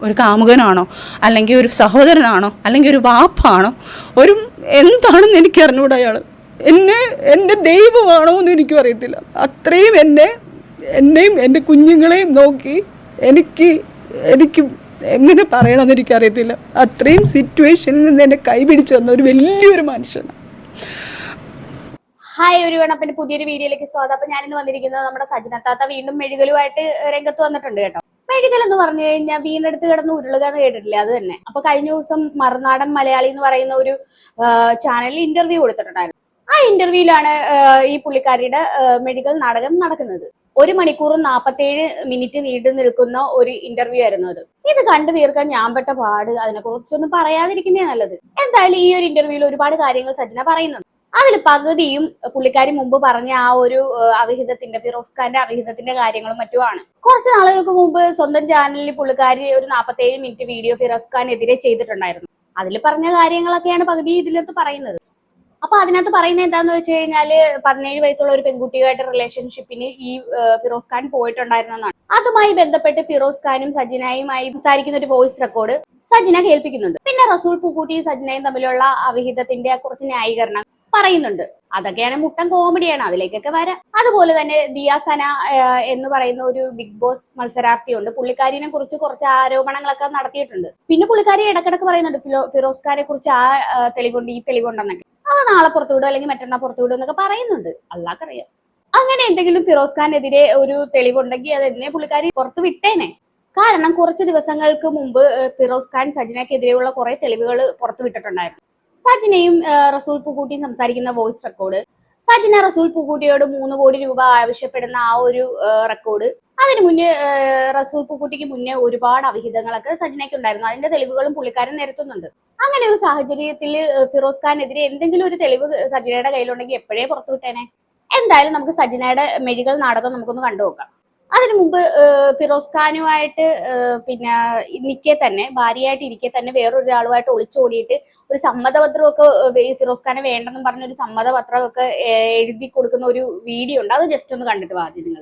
ഒരു കാമുകനാണോ, അല്ലെങ്കിൽ ഒരു സഹോദരനാണോ, അല്ലെങ്കിൽ ഒരു വാപ്പാണോ, ഒരു എന്താണെന്ന് എനിക്ക് അറിഞ്ഞൂടാ. അയാൾ എൻ്റെ ദൈവമാണോ എന്ന് എനിക്കും അറിയത്തില്ല. അത്രയും എന്നെയും എൻ്റെ കുഞ്ഞുങ്ങളെയും നോക്കി എനിക്ക് എങ്ങനെ പറയണമെന്ന് എനിക്കറിയത്തില്ല. അത്രയും സിറ്റുവേഷനിൽ നിന്ന് എന്നെ കൈപിടിച്ചു വന്ന ഒരു വലിയൊരു മനുഷ്യനാണ്. ഹായ് എവരിവൺ, അപ്പം പുതിയൊരു വീഡിയോയിലേക്ക് സ്വാഗതം. അപ്പം ഞാനിന്ന് വന്നിരിക്കുന്നത് നമ്മുടെ സജന താത്ത വീണ്ടും മെഴുകലുമായിട്ട് രംഗത്ത് വന്നിട്ടുണ്ട് കേട്ടോ. മെഴുകൽ എന്ന് പറഞ്ഞു കഴിഞ്ഞാൽ വീണ്ടെടുത്ത് കിടന്ന് ഉരുളുക എന്ന് കേട്ടിട്ടില്ല, അത് തന്നെ. അപ്പൊ കഴിഞ്ഞ ദിവസം മറുനാടൻ മലയാളി എന്ന് പറയുന്ന ഒരു ചാനലിൽ ഇന്റർവ്യൂ കൊടുത്തിട്ടുണ്ടായിരുന്നു. ആ ഇന്റർവ്യൂവിലാണ് ഈ പുള്ളിക്കാരിയുടെ മെഡിക്കൽ നാടകം നടക്കുന്നത്. 1 മണിക്കൂറും 47 മിനിറ്റ് നീണ്ടു നിൽക്കുന്ന ഒരു ഇന്റർവ്യൂ ആയിരുന്നു അത്. ഇത് കണ്ടു തീർക്കാൻ ഞാൻ പെട്ട പാട്, അതിനെക്കുറിച്ചൊന്നും പറയാതിരിക്കുന്നേ നല്ലത്. എന്തായാലും ഈ ഒരു ഇന്റർവ്യൂവിൽ ഒരുപാട് കാര്യങ്ങൾ സജന പറയുന്നുണ്ട്. അതിൽ പകുതിയും പുള്ളിക്കാരി മുമ്പ് പറഞ്ഞ ആ ഒരു അവിഹിതത്തിന്റെ, ഫിറോസ് ഖാന്റെ അവിഹിതത്തിന്റെ കാര്യങ്ങളും മറ്റുമാണ്. കുറച്ച് നാളുകൾക്ക് മുമ്പ് സ്വന്തം ചാനലിൽ പുള്ളിക്കാരി ഒരു 47 മിനിറ്റ് വീഡിയോ ഫിറോസ് ഖാനെതിരെ ചെയ്തിട്ടുണ്ടായിരുന്നു. അതിൽ പറഞ്ഞ കാര്യങ്ങളൊക്കെയാണ് പകുതി ഇതിനകത്ത് പറയുന്നത്. അപ്പൊ അതിനകത്ത് പറയുന്നത് എന്താന്ന് വെച്ച് കഴിഞ്ഞാല് 17 വയസ്സുള്ള ഒരു പെൺകുട്ടിയുമായിട്ട് റിലേഷൻഷിപ്പിന് ഈ ഫിറോസ് ഖാൻ പോയിട്ടുണ്ടായിരുന്നെന്നാണ്. അതുമായി ബന്ധപ്പെട്ട് ഫിറോസ് ഖാനും സജിനയുമായി സംസാരിക്കുന്ന ഒരു വോയിസ് റെക്കോർഡ് സജിന കേൾപ്പിക്കുന്നുണ്ട്. പിന്നെ റസൂൽ പൂക്കുട്ടിയും സജിനയും തമ്മിലുള്ള അവിഹിതത്തിന്റെ കുറച്ച് ന്യായീകരണം പറയുന്നുണ്ട്. അതൊക്കെയാണ് മുട്ടൻ കോമഡിയാണ്, അതിലേക്കൊക്കെ വരാം. അതുപോലെ തന്നെ ദിയാസന എന്ന് പറയുന്ന ഒരു ബിഗ് ബോസ് മത്സരാർത്ഥിയുണ്ട്. പുള്ളിക്കാരിനെ കുറിച്ച് കുറച്ച് ആരോപണങ്ങളൊക്കെ നടത്തിയിട്ടുണ്ട്. പിന്നെ പുള്ളിക്കാരി ഇടക്കിടക്ക് പറയുന്നുണ്ട് ഫിറോസ് ഖാനെ കുറിച്ച് ആ തെളിവുണ്ട്, ഈ തെളിവുണ്ടെന്നൊക്കെ. ആ നാളെ പുറത്തുവിടും അല്ലെങ്കിൽ മറ്റന്നാൾ പുറത്തുവിടും എന്നൊക്കെ പറയുന്നുണ്ട്. അല്ലാക്കറിയാം. അങ്ങനെ എന്തെങ്കിലും ഫിറോസ് ഖാനെതിരെ ഒരു തെളിവുണ്ടെങ്കിൽ അതെന്നെ പുള്ളിക്കാരി പുറത്തു വിട്ടേനെ. കാരണം കുറച്ച് ദിവസങ്ങൾക്ക് മുമ്പ് ഫിറോസ് ഖാൻ സജിനക്കെതിരെയുള്ള കുറെ തെളിവുകൾ പുറത്തു വിട്ടിട്ടുണ്ടായിരുന്നു. സജിനയും റസൂൽ പൂക്കുട്ടിയും സംസാരിക്കുന്ന വോയിസ് റെക്കോർഡ്, സജിന റസൂൽ പൂക്കുട്ടിയോട് 3 കോടി രൂപ ആവശ്യപ്പെടുന്ന ആ ഒരു റെക്കോർഡ്, അതിന് മുന്നേ റസൂൽ പൂക്കുട്ടിക്ക് മുന്നേ ഒരുപാട് അവിഹിതങ്ങളൊക്കെ സജിനയ്ക്ക് ഉണ്ടായിരുന്നു. അതിന്റെ തെളിവുകളും പുള്ളിക്കാരൻ നിരത്തുന്നുണ്ട്. അങ്ങനെ ഒരു സാഹചര്യത്തിൽ ഫിറോസ് ഖാനെതിരെ എന്തെങ്കിലും ഒരു തെളിവ് സജിനയുടെ കയ്യിലുണ്ടെങ്കിൽ എപ്പോഴേ പുറത്തു വിട്ടേനെ. എന്തായാലും നമുക്ക് സജിനയുടെ മെഡിക്കൽ നാടകം നമുക്കൊന്ന് കണ്ടുനോക്കാം. അതിനു മുമ്പ് ഫിറോസ് ഖാനുമായിട്ട് പിന്നെ നിൽക്കെ തന്നെ, ഭാര്യയായിട്ട് ഇരിക്കെ തന്നെ വേറൊരാളുമായിട്ട് ഒളിച്ചോടിയിട്ട് ഒരു സമ്മതപത്രമൊക്കെ ഫിറോസ് ഖാനെ വേണ്ടെന്നും പറഞ്ഞൊരു സമ്മതപത്രമൊക്കെ എഴുതി കൊടുക്കുന്ന ഒരു വീഡിയോ ഉണ്ട്. അത് ജസ്റ്റ് ഒന്ന് കണ്ടിട്ട് വാ നിങ്ങൾ.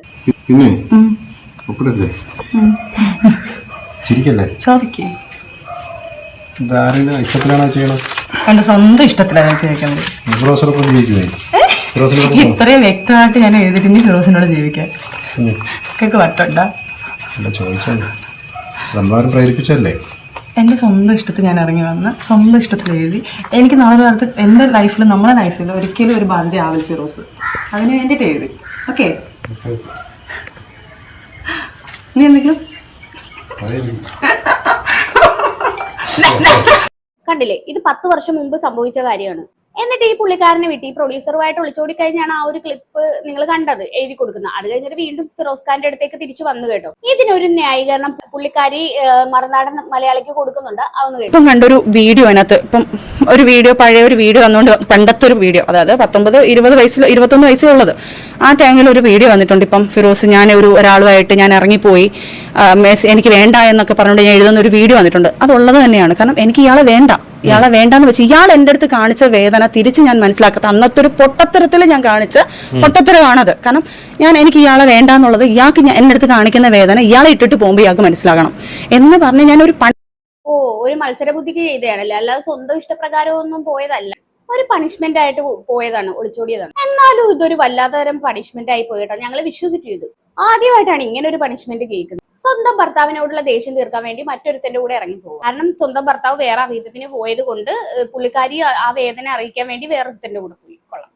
എന്റെ സ്വന്തം ഇഷ്ടത്തിലാണ് ചെയ്യുന്നത്. ഇത്രയും വ്യക്തമായിട്ട് ഞാൻ എഴുതിയിട്ട് ഫിറോസിനോട് ജീവിക്കാൻ വട്ടണ്ട. എന്റെ സ്വന്തം ഇഷ്ടത്തിൽ ഞാൻ ഇറങ്ങി വന്ന് സ്വന്തം ഇഷ്ടത്തിൽ എഴുതി. എനിക്ക് നാളെ കാലത്ത് എന്റെ ലൈഫിൽ, നമ്മളെ ലൈഫിൽ ഒരിക്കലും ഒരു ബാധ്യത ആവില്ല ഫിറോസ്. അതിന് വേണ്ടിട്ട് എഴുതി. ഓക്കെ, നീ എന്തെങ്കിലും കണ്ടില്ലേ? ഇത് 10 വർഷം മുമ്പ് സംഭവിച്ച കാര്യമാണ്. എന്നിട്ട് ഈ പുള്ളിക്കാരനെ വിട്ട് ഈ പ്രൊഡ്യൂസറുമായിട്ട് ഒളിച്ചോടി കഴിഞ്ഞാണ് ആ ഒരു ക്ലിപ്പ് നിങ്ങൾ കണ്ടത്, എഴുതി കൊടുക്കുന്നത്. അത് കഴിഞ്ഞിട്ട് വീണ്ടും ഫിറോസ് ഖാന്റെ അടുത്തേക്ക് തിരിച്ചു വന്നു കേട്ടോ. ഇതിനൊരു ന്യായീകരണം പുള്ളിക്കാരി മറുനാടൻ മലയാളിക്ക് കൊടുക്കുന്നുണ്ട്. അതൊന്ന് കേട്ടോ. ഇപ്പം കണ്ടൊരു വീഡിയോ അതിനകത്ത്, ഇപ്പം ഒരു വീഡിയോ, പഴയ ഒരു വീഡിയോ വന്നുകൊണ്ട്, പണ്ടത്തെ ഒരു വീഡിയോ, അതായത് 19-20 വയസ്സിൽ 21 വയസ്സിലുള്ളത് ആ ടൈമിൽ ഒരു വീഡിയോ വന്നിട്ടുണ്ട്. ഇപ്പം ഫിറോസ്, ഞാൻ ഒരാളുമായിട്ട് ഞാൻ ഇറങ്ങിപ്പോയി, എനിക്ക് വേണ്ട എന്നൊക്കെ പറഞ്ഞുകൊണ്ട് ഞാൻ എഴുതുന്ന ഒരു വീഡിയോ വന്നിട്ടുണ്ട്. അതുള്ളത് തന്നെയാണ്. കാരണം എനിക്ക് ഇയാളെ വേണ്ടാന്ന് വെച്ച് ഇയാൾ എൻ്റെ അടുത്ത് കാണിച്ച വേദന തിരിച്ച് ഞാൻ മനസ്സിലാക്കാത്ത അന്നത്തെ ഒരു പൊട്ടത്തരത്തിൽ ഞാൻ കാണിച്ച പൊട്ടത്തരമാണത്. കാരണം എനിക്ക് ഇയാളെ വേണ്ടാന്നുള്ളത്, ഇയാൾക്ക് എൻ്റെ അടുത്ത് കാണിക്കുന്ന വേദന ഇയാളെ ഇട്ടിട്ട് പോകുമ്പോൾ ഇയാൾക്ക് മനസ്സിലാകണം എന്ന് പറഞ്ഞ് ഞാൻ ഒരു ഒരു മത്സര ബുദ്ധിക്ക് ചെയ്തതാണല്ലേ, അല്ലാതെ സ്വന്തം ഇഷ്ടപ്രകാരമൊന്നും പോയതല്ല. ഒരു പണിഷ്മെന്റ് ആയിട്ട് പോയതാണ്, ഒളിച്ചോടിയതാണ്. എന്നാലും ഇതൊരു വല്ലാത്തരം പണിഷ്മെന്റ് ആയി പോയിട്ടോ. ഞങ്ങൾ വിശ്വസിച്ചു. ഇത് ആദ്യമായിട്ടാണ് ഇങ്ങനെ ഒരു പണിഷ്മെന്റ് കേൾക്കുന്നത്. സ്വന്തം ഭർത്താവിനോടുള്ള ദേഷ്യം തീർക്കാൻ വേണ്ടി മറ്റൊരുത്തന്റെ കൂടെ ഇറങ്ങിപ്പോകും. കാരണം സ്വന്തം ഭർത്താവ് വേറെ അവിഹിതത്തിന് പോയത് കൊണ്ട് പുള്ളിക്കാരി ആ വേദന അറിയിക്കാൻ വേണ്ടി വേറൊരുത്തന്റെ കൂടെ പോയി കൊള്ളാം.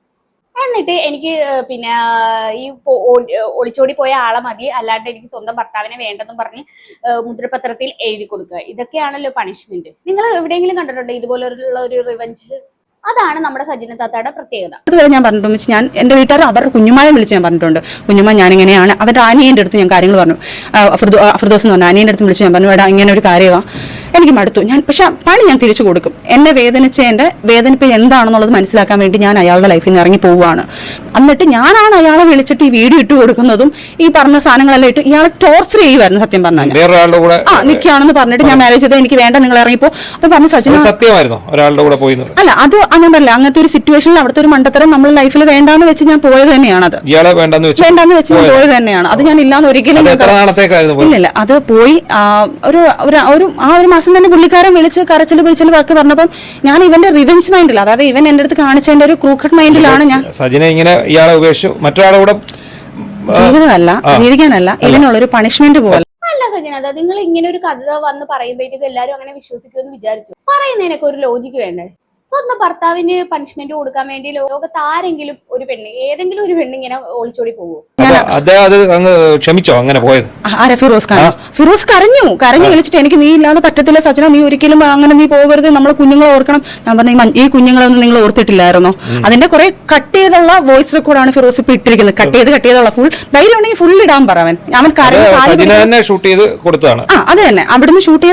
എന്നിട്ട് എനിക്ക് പിന്നെ ഈ ഒളിച്ചോടി പോയ ആളെ മതി, അല്ലാണ്ട് എനിക്ക് സ്വന്തം ഭർത്താവിനെ വേണ്ടെന്നും പറഞ്ഞ് മുദ്രപത്രത്തിൽ എഴുതി കൊടുക്കുക. ഇതൊക്കെയാണല്ലോ പണിഷ്മെന്റ്. നിങ്ങൾ എവിടെയെങ്കിലും കണ്ടിട്ടുണ്ടോ ഇതുപോലുള്ള ഒരു റിവഞ്ച്? അതാണ് നമ്മുടെ സജിന താത്തയുടെ പ്രത്യേകത. അതുവരെ ഞാൻ പറഞ്ഞിട്ടുണ്ട്. ഞാൻ എൻ്റെ വീട്ടുകാർ അവരുടെ കുഞ്ഞുമായെ വിളിച്ച് ഞാൻ പറഞ്ഞിട്ടുണ്ട്. കുഞ്ഞുമ്മ, ഞാനിങ്ങനെയാണ്. അവരുടെ അനിയൻ്റെ അടുത്ത് ഞാൻ കാര്യങ്ങൾ പറഞ്ഞു. ഫിർദോസ് എന്ന് പറഞ്ഞ അനിയൻ്റെ അടുത്ത് വിളിച്ച് ഞാൻ പറഞ്ഞു, എടാ ഇങ്ങനെ ഒരു കാര്യമാണ്, എനിക്ക് മടുത്തു. പക്ഷെ പണി ഞാൻ തിരിച്ചു കൊടുക്കും. എന്നെ വേദനിച്ചതിൻ്റെ വേദനിപ്പ് എന്താണെന്നുള്ളത് മനസ്സിലാക്കാൻ വേണ്ടി ഞാൻ അയാളുടെ ലൈഫിൽ നിന്ന് ഇറങ്ങി പോവുകയാണ്. എന്നിട്ട് ഞാനാണ് അയാളെ വിളിച്ചിട്ട് ഈ വീഡിയോ ഇട്ട് കൊടുക്കുന്നതും ഈ പറഞ്ഞ സാധനങ്ങളെല്ലാം ഇട്ട് ഇയാളെ ടോർച്ചർ ചെയ്യുമായിരുന്നു. സത്യം പറഞ്ഞാൽ നിൽക്കുകയാണെന്ന് പറഞ്ഞിട്ട് ഞാൻ മാരേജ് ചെയ്ത് എനിക്ക് വേണ്ട, നിങ്ങൾ ഇറങ്ങിപ്പോ. അപ്പൊ പറഞ്ഞു സച്ചിൻ, സത്യമായിരുന്നു ഒരാളുടെ കൂടെ പോയി. അല്ല, ഞാൻ പറഞ്ഞില്ല, അങ്ങനത്തെ ഒരു സിറ്റുവേഷനിൽ അവിടുത്തെ ഒരു മണ്ടത്തരം നമ്മൾ ലൈഫിൽ വേണ്ടാന്ന് വെച്ച് ഞാൻ പോയത് തന്നെയാണത്. വേണ്ടാന്ന് വെച്ച് ഞാൻ പോയത് തന്നെയാണ്. അത് ഞാൻ ഇല്ലാന്ന് ഒരിക്കലും ഇല്ലില്ല. അത് പോയി ഒരു മാസം തന്നെ പുള്ളിക്കാരൻ വിളിച്ച് കരച്ചിൽ വാക്ക് പറഞ്ഞപ്പം ഞാൻ ഇവന്റെ റിവെഞ്ച് മൈൻഡിൽ, അതായത് ഇവൻ എന്റെ അടുത്ത് കാണിച്ചതിന്റെ ഒരു ക്രൂക്കഡ് മൈൻഡിലാണ് ഞാൻ സജിനെ ഇങ്ങനെ ഇയാളെ ഉപേക്ഷിച്ചു മറ്റൊരാളെ കൂടെ ജീവിക്കാനല്ല, ഇതിനുള്ളൊരു പണിഷ്മെന്റ് പോലെ. അല്ല സജന, നിങ്ങൾ ഇങ്ങനെ ഒരു കഥ വന്ന് പറയുമ്പോഴത്തേക്ക് എല്ലാരും അങ്ങനെ വിശ്വസിക്കുമെന്ന് വിചാരിച്ചു. പറയുന്നതിനൊക്കെ ഒരു ലോജിക്ക് വേണ്ടേ? സ്വന്തം ഭർത്താവിന് പണിഷ്മെന്റ് കൊടുക്കാൻ വേണ്ടി ലോകത്ത് ആരെങ്കിലും ഒരു പെണ്ണ്, ഏതെങ്കിലും ഒരു പെണ്ണ് ഇങ്ങനെ ഒളിച്ചോടി പോകുമോ? ക്ഷമിച്ചോ അങ്ങനെ പോയത്? ആരാ? ഫിറോസ് കരഞ്ഞു വിളിച്ചിട്ട് എനിക്ക് നീ ഇല്ലാതെ പറ്റത്തില്ല സജന, നീ ഒരിക്കലും അങ്ങനെ നീ പോകരുത്, നമ്മളെ കുഞ്ഞുങ്ങളെ ഓർക്കണം. ഞാൻ പറഞ്ഞു ഈ കുഞ്ഞുങ്ങളൊന്നും നിങ്ങൾ ഓർത്തിട്ടില്ലായിരുന്നോ? അതിന്റെ കുറെ കട്ട് ചെയ്തുള്ള വോയിസ് റെക്കോർഡാണ് ഫിറോസ് ഇപ്പൊ ഇട്ടിരിക്കുന്നത്. കട്ട് ചെയ്തുള്ള ഫുൾ ധൈര്യം ഉണ്ടെങ്കിൽ ഫുൾ ഇടാൻ പറവൻ. അവൻ ഷൂട്ട് ചെയ്ത് കൊടുത്തതാണ്. അത് തന്നെ അവിടുന്ന് ഷൂട്ട്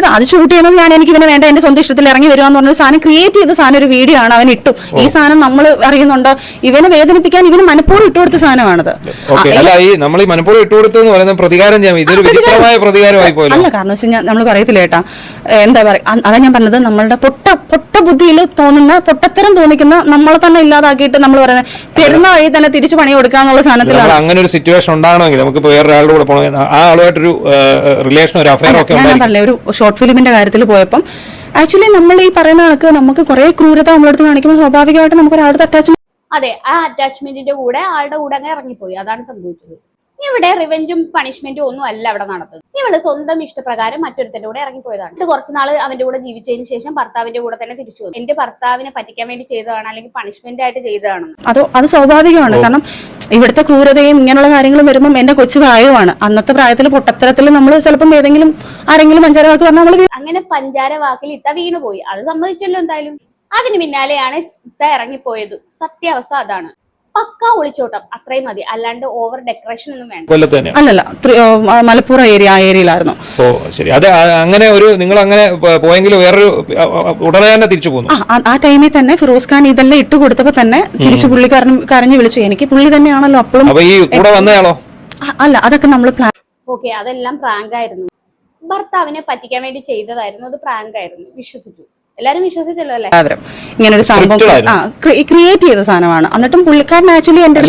ചെയ്യുന്നത് ഞാൻ എനിക്ക് ഇവനെ വേണ്ട, എന്റെ സ്വന്തം ഇഷ്ടത്തിൽ ഇറങ്ങി വരുവാന്ന് പറഞ്ഞ സാധനം ക്രിയേറ്റ് ചെയ്ത സാധനം ഒരു വീഡിയോ ആണ് അവൻ ഇട്ടു. ഈ സാധനം നമ്മൾ അറിയുന്നുണ്ടോ? ഇവനെ വേദനിപ്പിക്കാൻ ഇവന് മനഃപൂർവ്വം ഇട്ടുകൊടുത്ത സാധനമാണത്. അല്ല, കാരണം വെച്ച് കഴിഞ്ഞാൽ നമ്മൾ പറയത്തില്ല ഏട്ടാ, എന്താ പറയാ, അതാ ഞാൻ പറഞ്ഞത്, നമ്മളുടെ പൊട്ട ബുദ്ധിയിൽ തോന്നുന്ന പൊട്ടത്തരം തോന്നിക്കുന്ന നമ്മളെ തന്നെ ഇല്ലാതാക്കിയിട്ട് നമ്മൾ പറയുന്നത് തരുന്ന വഴി തന്നെ തിരിച്ചു പണി കൊടുക്കാന്നുള്ള സാധനത്തിലാണ്. അങ്ങനെ ഒരു സിറ്റുവേഷൻ ഉണ്ടാണെങ്കിൽ നമുക്ക് വേറൊരാളുടെ കൂടെ പോകണം, ആ ആളുമായിട്ടൊരു റിലേഷൻ, ഒരു അഫയർ ഒക്കെ ഞാൻ പറഞ്ഞില്ലേ, ഒരു ഷോർട്ട് ഫിലിമിന്റെ കാര്യത്തിൽ പോയപ്പം ആക്ച്വലി നമ്മൾ ഈ പറയുന്ന കണക്ക് നമുക്ക് കുറെ ക്രൂരത നമ്മളടുത്ത് കാണിക്കുമ്പോൾ സ്വാഭാവികമായിട്ട് നമുക്ക് ഒരാളുടെ അറ്റാച്ച്മെന്റ്, അതെ, ആ അറ്റാച്ച്മെന്റിന്റെ കൂടെ ആളുടെ കൂടെ അങ്ങ് ഇറങ്ങിപ്പോയി. അതാണ് സംഭവിച്ചത്. ഇവിടെ റിവെഞ്ചും പണിഷ്മെന്റും ഒന്നും അല്ല അവിടെ നടന്നത്. ഇവള് സ്വന്തം ഇഷ്ടപ്രകാരം മറ്റൊരുത്തന്റെ കൂടെ ഇറങ്ങിപ്പോയതാണ്. ഇത് കുറച്ചുനാള് അവന്റെ കൂടെ ജീവിച്ചതിന് ശേഷം ഭർത്താവിന്റെ കൂടെ തന്നെ തിരിച്ചു വന്നു. എന്റെ ഭർത്താവിനെ പറ്റിക്കാൻ വേണ്ടി ചെയ്തതാണ്, അല്ലെങ്കിൽ പണിഷ്മെന്റ് ആയിട്ട് ചെയ്തതാണ്. അത് സ്വാഭാവികമാണ്. കാരണം ഇവിടുത്തെ ക്രൂരതയും ഇങ്ങനെയുള്ള കാര്യങ്ങളും വരുമ്പോൾ എന്റെ കൊച്ചു പ്രായമാണ്. അന്നത്തെ പ്രായത്തിൽ പൊട്ടത്തരത്തിൽ നമ്മൾ ചിലപ്പം ആരെങ്കിലും പഞ്ചാര വാക്ക് പറഞ്ഞാൽ നമ്മൾ അങ്ങനെ പഞ്ചാര വാക്കിൽ ഇത്ത വീണുപോയി. അത് സമ്മതിച്ചല്ലോ എന്തായാലും. അതിന് പിന്നാലെയാണ് ഇത്ത ഇറങ്ങിപ്പോയത്. സത്യാവസ്ഥ അതാണ്. പക്ക ഒളിച്ചോട്ടം, അത്രയും മതി. അല്ലാണ്ട് ഓവർ ഡെക്കറേഷൻ ഒന്നും വേണ്ട. അല്ലല്ല, മലപ്പുറം ഏരിയയിലായിരുന്നു. ഓ ശരി. അത് അങ്ങനെ ഒരു നിങ്ങൾ അങ്ങനെ പോയെങ്കിൽ വേറൊരു ഉടനെ തന്നെ തിരിച്ചു പോകുന്നു. ആ ടൈമിൽ തന്നെ ഫിറോസ് ഖാൻ ഇതെല്ലാം ഇട്ട് കൊടുത്തപ്പോ തന്നെ തിരിച്ചു പുള്ളിക്കാരൻ കരഞ്ഞു വിളിച്ചു. എനിക്ക് പുള്ളി തന്നെയാണല്ലോ അപ്പോഴും. ഈ കൂടെ വന്നയാളോ? അല്ല, അതൊക്കെ നമ്മൾ പ്ലാൻ. ഓക്കെ, അതെല്ലാം പ്രാങ്ക് ആയിരുന്നു. ഭർത്താവിനെ പറ്റിക്കാൻ വേണ്ടി ചെയ്തതായിരുന്നു. അത് പ്രാങ്ക് ആയിരുന്നു, വിശ്വസിച്ചു. എല്ലാരും വിശ്വസിച്ചല്ലോ അല്ലേ? ഇങ്ങനെ ഒരു സംഭവം ക്രിയേറ്റ് ചെയ്ത സാധനമാണ്. എന്നിട്ടും പുള്ളിക്കാരൻ ആക്ച്വലി എന്റെ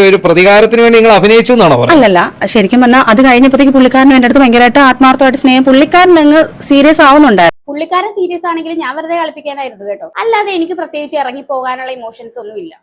ഒരു പ്രതികാരത്തിന് വേണ്ടി നിങ്ങൾ അഭിനയിച്ചു എന്നാണോ? അല്ലല്ല, ശരിക്കും പറഞ്ഞാൽ അത് കഴിഞ്ഞപ്പോഴത്തേക്ക് പുള്ളിക്കാരൻ എന്റെ അടുത്ത് ഭയങ്കരമായിട്ട് ആത്മാർത്ഥമായിട്ട് സ്നേഹം, പുള്ളിക്കാരൻ അങ്ങ് സീരിയസ് ആവുന്നുണ്ടായിരുന്നു. പുള്ളിക്കാരൻ സീരിയസ് ആണെങ്കിലും ഞാൻ വെറുതെ കളിപ്പിക്കാനായിരുന്നു കേട്ടോ. അല്ലാതെ എനിക്ക് പ്രത്യേകിച്ച് ഇറങ്ങി പോകാനുള്ള ഇമോഷൻസ് ഒന്നും ഇല്ല.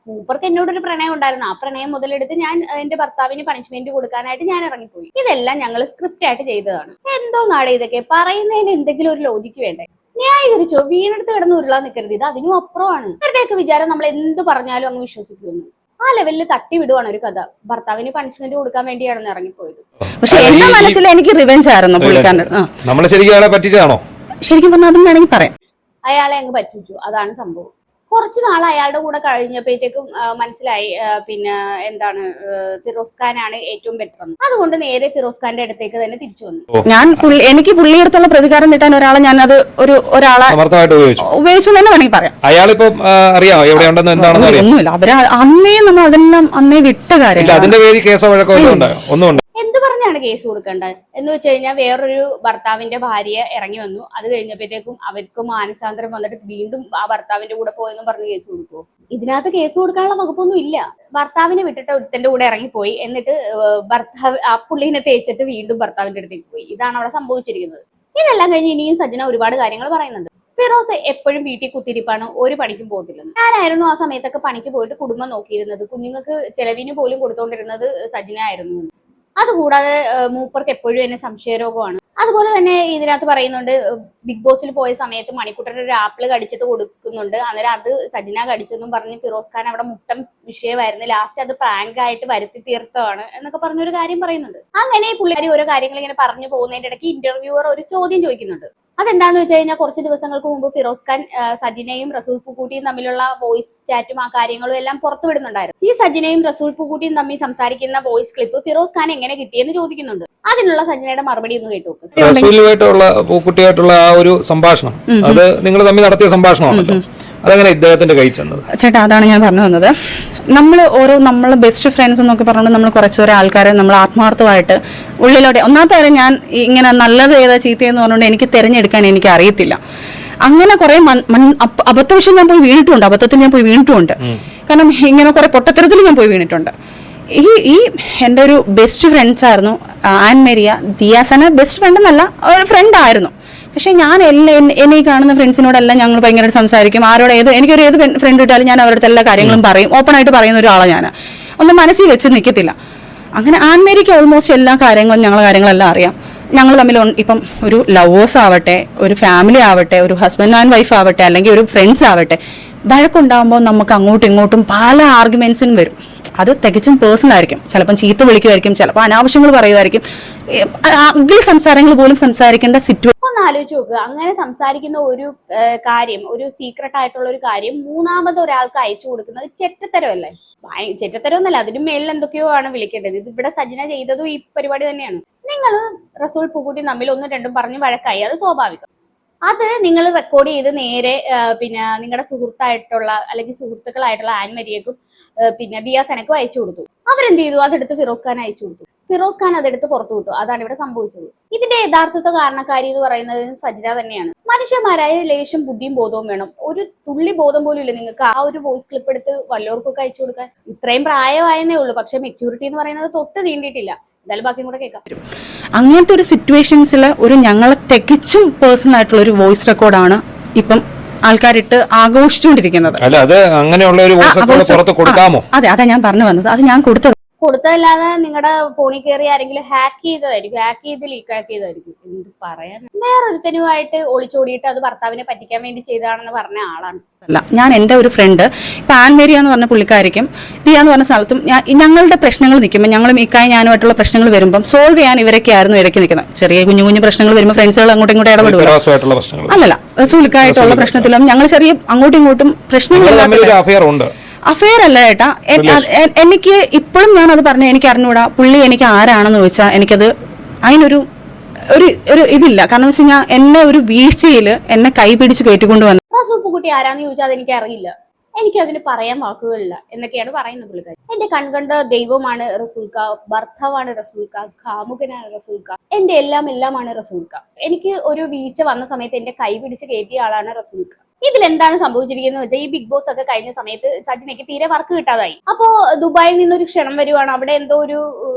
മൂപ്പർക്ക് എന്നോടൊരു പ്രണയം ഉണ്ടായിരുന്നു. ആ പ്രണയം മുതലെടുത്ത് ഞാൻ എന്റെ ഭർത്താവിന് പണിഷ്മെന്റ് കൊടുക്കാനായിട്ട് ഞാൻ ഇറങ്ങിപ്പോയി. ഇതെല്ലാം ഞങ്ങൾ സ്ക്രിപ്റ്റ് ആയിട്ട് ചെയ്തതാണ്. എന്തോ നാടേ ഇതൊക്കെ പറയുന്നതിന് എന്തെങ്കിലും ഒരു ലോജിക്ക് വേണ്ടേ? ന്യായീകരിച്ചോ? വീണെടുത്ത് കിടന്ന് ഉരുളാൻ നിൽക്കരുത്. ഇത് അതിനും അപ്പുറമാണ്. ഇവരുടെയൊക്കെ വിചാരം നമ്മൾ എന്ത് പറഞ്ഞാലും അങ്ങ് വിശ്വസിക്കുന്നു. ആ ലെവലിൽ തട്ടി വിടുവാണ് ഒരു കഥ. ഭർത്താവിന് പണിഷ്മെന്റ് കൊടുക്കാൻ വേണ്ടിയാണ് ഇറങ്ങിപ്പോയത്. പക്ഷെ എന്റെ മനസ്സിൽ എനിക്ക് റിവെഞ്ച് ആയിരുന്നു പുള്ളിക്കാരൻ. നമ്മളെ ശരിക്കും പറഞ്ഞാൽ അതും വേണമെങ്കിൽ പറയാം. അയാളെ അങ്ങ് പറ്റിച്ചു. അതാണ് സംഭവം. കുറച്ചു നാൾ അയാളുടെ കൂടെ കഴിഞ്ഞപ്പോഴത്തേക്കും മനസ്സിലായി പിന്നെ എന്താണ്, ഫിറോസ് ഖാനാണ് ഏറ്റവും ബെറ്റർ എന്ന്. അതുകൊണ്ട് നേരെ ഫിറോസ് ഖാന്റെ അടുത്തേക്ക് തന്നെ തിരിച്ചു വന്നു. എനിക്ക് പുള്ളിയെടുത്തുള്ള പ്രതികാരം കിട്ടാൻ ഒരാളെ ഞാനത് ഒരാളെ ഉപയോഗിച്ചു തന്നെ വേണമെങ്കിൽ പറയാം. ഒന്നുമില്ല, അവര് അന്നേ വിട്ട കാര്യം. എന്ത് പറഞ്ഞാണ് കേസ് കൊടുക്കേണ്ടത് എന്ന് വെച്ച് കഴിഞ്ഞാൽ, വേറൊരു ഭർത്താവിന്റെ ഭാര്യ ഇറങ്ങി വന്നു. അത് കഴിഞ്ഞപ്പോഴത്തേക്കും അവർക്ക് മാനസാന്തരം വന്നിട്ട് വീണ്ടും ആ ഭർത്താവിന്റെ കൂടെ പോയെന്നും പറഞ്ഞ് കേസ് കൊടുക്കുമോ? ഇതിനകത്ത് കേസ് കൊടുക്കാനുള്ള വകുപ്പൊന്നും ഇല്ല. ഭർത്താവിനെ വിട്ടിട്ട് ഒരുത്തന്റെ കൂടെ ഇറങ്ങിപ്പോയി, എന്നിട്ട് ഭർത്താവ് ആ പുള്ളിനെ തേച്ചിട്ട് വീണ്ടും ഭർത്താവിന്റെ അടുത്തേക്ക് പോയി. ഇതാണ് അവിടെ സംഭവിച്ചിരിക്കുന്നത്. ഇതെല്ലാം കഴിഞ്ഞ് ഇനിയും സജ്ജന ഒരുപാട് കാര്യങ്ങൾ പറയുന്നുണ്ട്. ഫിറോസ് എപ്പോഴും വീട്ടിൽ കുത്തിരിപ്പാണ്, ഒരു പണിക്കും പോകത്തില്ലെന്ന്. ഞാനായിരുന്നു ആ സമയത്തൊക്കെ പണിക്ക് പോയിട്ട് കുടുംബം നോക്കിയിരുന്നത്. കുഞ്ഞുങ്ങൾക്ക് ചെലവിന് പോലും കൊടുത്തോണ്ടിരുന്നത് സജ്ജന ആയിരുന്നു. അതുകൂടാതെ മൂപ്പർക്ക് എപ്പോഴും എന്നെ സംശയരോഗമാണ്. അതുപോലെ തന്നെ ഇതിനകത്ത് പറയുന്നുണ്ട്, ബിഗ് ബോസിൽ പോയ സമയത്ത് മണിക്കുട്ടൻ ഒരു ആപ്പിൾ കടിച്ചിട്ട് കൊടുക്കുന്നുണ്ട്. അന്നേരം അത് സജിന കടിച്ചെന്നും പറഞ്ഞ് ഫിറോസ് ഖാൻ അവിടെ മുട്ടം വിഷയമായിരുന്നു. ലാസ്റ്റ് അത് പ്രാങ്ക് ആയിട്ട് വരുത്തി തീർത്തതാണ് എന്നൊക്കെ പറഞ്ഞൊരു കാര്യം പറയുന്നുണ്ട്. അങ്ങനെ പുള്ളിക്കാരി ഓരോ കാര്യങ്ങൾ ഇങ്ങനെ പറഞ്ഞു പോകുന്നതിന്റെ ഇടയ്ക്ക് ഇന്റർവ്യൂവർ ഒരു ചോദ്യം ചോദിക്കുന്നുണ്ട്. അതെന്താന്ന് വെച്ച് കഴിഞ്ഞാൽ, കുറച്ച് ദിവസങ്ങൾക്ക് മുമ്പ് ഫിറോസ് ഖാൻ സജിനയും റസൂൽ പൂക്കൂട്ടിയും തമ്മിലുള്ള വോയിസ് ചാറ്റും ആ കാര്യങ്ങളും എല്ലാം പുറത്തു വിടുന്നുണ്ടായിരുന്നു. ഈ സജിനയും റസൂൽ പൂക്കൂട്ടിയും തമ്മിൽ സംസാരിക്കുന്ന വോയിസ് ക്ലിപ്പ് ഫിറോസ് ഖാൻ എങ്ങനെ കിട്ടിയെന്ന് ചോദിക്കുന്നുണ്ട്. അതിനുള്ള സജിനയുടെ മറുപടി ഒന്ന് കേട്ടു. റസൂലുമായിട്ടുള്ള പൂക്കുട്ടിയായിട്ടുള്ള ആ ഒരു സംഭാഷണം, അത് നിങ്ങൾ തമ്മിൽ നടത്തിയ സംഭാഷണമാണല്ലോ. അതെങ്ങനെ ഇദ്ദേഹത്തിന്റെ കൈ ചെന്നത്? ചേട്ടാ, അതാണ് ഞാൻ പറഞ്ഞു വന്നത്. നമ്മളെ ബെസ്റ്റ് ഫ്രണ്ട്സ് എന്നൊക്കെ പറഞ്ഞുകൊണ്ട് നമ്മൾ കുറച്ചൊരു ആൾക്കാരെ നമ്മൾ ആത്മാർത്ഥമായിട്ട് ഉള്ളിലോടെ, ഒന്നാമത്തെ കാര്യം ഞാൻ ഇങ്ങനെ നല്ലത് ഏതാ ചീത്തയെന്ന് പറഞ്ഞുകൊണ്ട് എനിക്ക് തിരഞ്ഞെടുക്കാൻ എനിക്ക് അറിയത്തില്ല. അങ്ങനെ കുറെ അബദ്ധവശം ഞാൻ പോയി വീണിട്ടുണ്ട്, അബദ്ധത്തിൽ ഞാൻ പോയി വീണിട്ടുമുണ്ട്. കാരണം ഇങ്ങനെ കുറെ പൊട്ടത്തരത്തിൽ ഞാൻ പോയി വീണിട്ടുണ്ട്. ഈ എൻ്റെ ഒരു ബെസ്റ്റ് ഫ്രണ്ട്സ് ആയിരുന്നു ആൻ മേരിയ. ദിയാസന ബെസ്റ്റ് ഫ്രണ്ട് എന്നല്ല, ഒരു ഫ്രണ്ട് ആയിരുന്നു. പക്ഷെ ഞാൻ എന്നെ ഈ കാണുന്ന ഫ്രണ്ട്സിനോടെല്ലാം ഞങ്ങൾ ഭയങ്കരമായിട്ട് സംസാരിക്കും. എനിക്കൊരു ഏത് ഫ്രണ്ട് കിട്ടാലും ഞാൻ അവരുടെ എല്ലാ കാര്യങ്ങളും പറയും. ഓപ്പൺ ആയിട്ട് പറയുന്ന ഒരാളാണ് ഞാൻ, ഒന്നും മനസ്സിൽ വെച്ച് നിൽക്കത്തില്ല. അങ്ങനെ ആൻ മേരിക്ക് ഓൾമോസ്റ്റ് എല്ലാ കാര്യങ്ങളും ഞങ്ങളെ കാര്യങ്ങളെല്ലാം അറിയാം. ഞങ്ങൾ തമ്മിൽ ഇപ്പം ഒരു ലവേഴ്സ് ആവട്ടെ, ഒരു ഫാമിലി ആവട്ടെ, ഒരു ഹസ്ബൻഡ് ആൻഡ് വൈഫ് ആവട്ടെ, അല്ലെങ്കിൽ ഒരു ഫ്രണ്ട്സ് ആവട്ടെ, വഴക്കുണ്ടാകുമ്പോൾ നമുക്ക് അങ്ങോട്ടും ഇങ്ങോട്ടും പല ആർഗ്യുമെന്റ്സിനും വരും. അത് തികച്ചും പേഴ്സണൽ ആയിരിക്കും. ചിലപ്പം ചീത്ത വിളിക്കുമായിരിക്കും, ചിലപ്പോൾ അനാവശ്യങ്ങൾ പറയുമായിരിക്കും, അഗ്ലി സംസാരങ്ങൾ പോലും സംസാരിക്കേണ്ട സിറ്റുവേഷൻ. ഒന്ന് ആലോചിച്ച് നോക്കുക, അങ്ങനെ സംസാരിക്കുന്ന ഒരു കാര്യം, ഒരു സീക്രട്ട് ആയിട്ടുള്ള ഒരു കാര്യം മൂന്നാമത് ഒരാൾക്ക് അയച്ചു കൊടുക്കുന്നത് ചെറ്റത്തരമല്ലേ? ചെറ്റത്തരം ഒന്നല്ല, അതിന് മേലിൽ എന്തൊക്കെയോ ആണ് വിളിക്കേണ്ടത്. ഇത് ഇവിടെ സജിന ചെയ്തതും ഈ പരിപാടി തന്നെയാണ്. നിങ്ങൾ റസൂൽ പൂക്കുട്ടി തമ്മിൽ ഒന്നും രണ്ടും പറഞ്ഞ് വഴക്കായി, അത് സ്വാഭാവികം. അത് നിങ്ങൾ റെക്കോർഡ് ചെയ്ത് നേരെ പിന്നെ നിങ്ങളുടെ സുഹൃത്തായിട്ടുള്ള അല്ലെങ്കിൽ സുഹൃത്തുക്കളായിട്ടുള്ള ആൻ മരിയക്കും പിന്നെ ദിയാസനക്കും അയച്ചു കൊടുത്തു. അവരെന്ത് ചെയ്തു? അതെടുത്ത് ഫിറോസ് ഖാൻ അയച്ചു കൊടുത്തു. ഫിറോസ് ഖാൻ അതെടുത്ത് പുറത്തു വിട്ടു. അതാണ് ഇവിടെ സംഭവിച്ചത്. ഇതിന്റെ യഥാർത്ഥ കാരണക്കാരി എന്ന് പറയുന്നത് സജിന തന്നെയാണ്. മനുഷ്യന്മാരായ ലേശം ബുദ്ധിയും ബോധവും വേണം. ഒരു തുള്ളി ബോധം പോലും ഇല്ല നിങ്ങൾക്ക് ആ ഒരു വോയിസ് ക്ലിപ്പ് എടുത്ത് വല്ലവർക്കൊക്കെ അയച്ചു കൊടുക്കാൻ. ഇത്രയും പ്രായമായെന്നേ ഉള്ളൂ, പക്ഷെ മെച്യൂരിറ്റി എന്ന് പറയുന്നത് തൊട്ട് തീണ്ടിയിട്ടില്ല. എന്തായാലും ബാക്കിയും കൂടെ കേൾക്കാം. അങ്ങനത്തെ ഒരു സിറ്റുവേഷൻസിൽ ഞങ്ങളെ തികച്ചും പേഴ്സണൽ ആയിട്ടുള്ള ഒരു വോയിസ് റെക്കോർഡാണ് ഇപ്പം ആൾക്കാരിട്ട് ആഘോഷിച്ചുകൊണ്ടിരിക്കുന്നത്. അതെ, അതാ ഞാൻ പറഞ്ഞു വന്നത്. അത് ഞാൻ കൊടുത്തതല്ലാതെ നിങ്ങളുടെ ഫോണിൽ കയറി ആരെങ്കിലും ഹാക്ക് ചെയ്ത് ലീക്കാക്കിയതായിരിക്കും. എന്ത് പറയാൻ, വേറൊരുത്തനുമായിട്ട് ഒളിച്ചോടിയിട്ട് അത് ഭർത്താവിനെ പറ്റിക്കാൻ വേണ്ടി ചെയ്തതാണെന്ന് പറഞ്ഞ ആളാണ്. അല്ല, ഞാൻ എൻ്റെ ഒരു ഫ്രണ്ട് ഇപ്പം ആൻ മേരിയ എന്ന് പറഞ്ഞ പുള്ളിക്കാരിക്കും ദിയ എന്ന് പറഞ്ഞ സ്ഥലത്തും ഞങ്ങളുടെ പ്രശ്നങ്ങൾ നിൽക്കുമ്പോൾ ഞങ്ങളും ഇക്കായി ഞാനുമായിട്ടുള്ള പ്രശ്നങ്ങൾ വരുമ്പം സോൾവ് ചെയ്യാൻ ഇവരൊക്കെ ആയിരുന്നു ഇടയ്ക്ക് നിൽക്കുന്നത്. ചെറിയ കുഞ്ഞു പ്രശ്നങ്ങൾ വരുമ്പോൾ ഫ്രണ്ട്സുകൾ അങ്ങോട്ടും ഇങ്ങോട്ടും ഇടപെടുക. അല്ലല്ല, റസൂലിക്കായിട്ടുള്ള പ്രശ്നത്തിലും ഞങ്ങൾ ചെറിയ അങ്ങോട്ടും ഇങ്ങോട്ടും പ്രശ്നങ്ങൾ അഫെയർ അല്ല ഏട്ടാ. എനിക്ക് ഇപ്പോഴും ഞാനത് പറഞ്ഞ എനിക്ക് അറിഞ്ഞൂടാ പുള്ളി എനിക്ക് ആരാണെന്ന് ചോദിച്ചാൽ എനിക്കത് അതിനൊരു ഇതില്ല. കാരണം വെച്ച് കഴിഞ്ഞാൽ എന്നെ ഒരു വീഴ്ചയിൽ എന്നെ കൈ പിടിച്ച് കയറ്റിക്കൊണ്ട് വന്നു. റസൂൽ പൂക്കുട്ടി ആരാന്ന് ചോദിച്ചാൽ അതെനിക്ക് അറിയില്ല, എനിക്കതിന് പറയാൻ വാക്കുകളില്ല എന്നൊക്കെയാണ് പറയുന്നത് പുള്ളിക്കാരി. എന്റെ കൺകണ്ട ദൈവമാണ് റസൂൽക്ക, ഭർത്താവാണ് റസൂൽക്ക, കാമുകനാണ് റസൂൽക്ക, എന്റെ എല്ലാമാണ് റസൂൽക്ക. എനിക്ക് ഒരു വീഴ്ച വന്ന സമയത്ത് എന്റെ കൈ പിടിച്ച് കയറ്റിയ ആളാണ് റസൂൽക്ക. ഇതിലെന്താണ് സംഭവിച്ചിരിക്കുന്നത് വെച്ചാൽ ഈ ബിഗ് ബോസ് ഒക്കെ കഴിഞ്ഞ സമയത്ത് സജിനയ്ക്ക് തീരെ വർക്ക് കിട്ടാതായി. അപ്പോ ദുബായിൽ നിന്നൊരു ക്ഷണം വരുവാണ്. അവിടെ എന്തോ ഒരു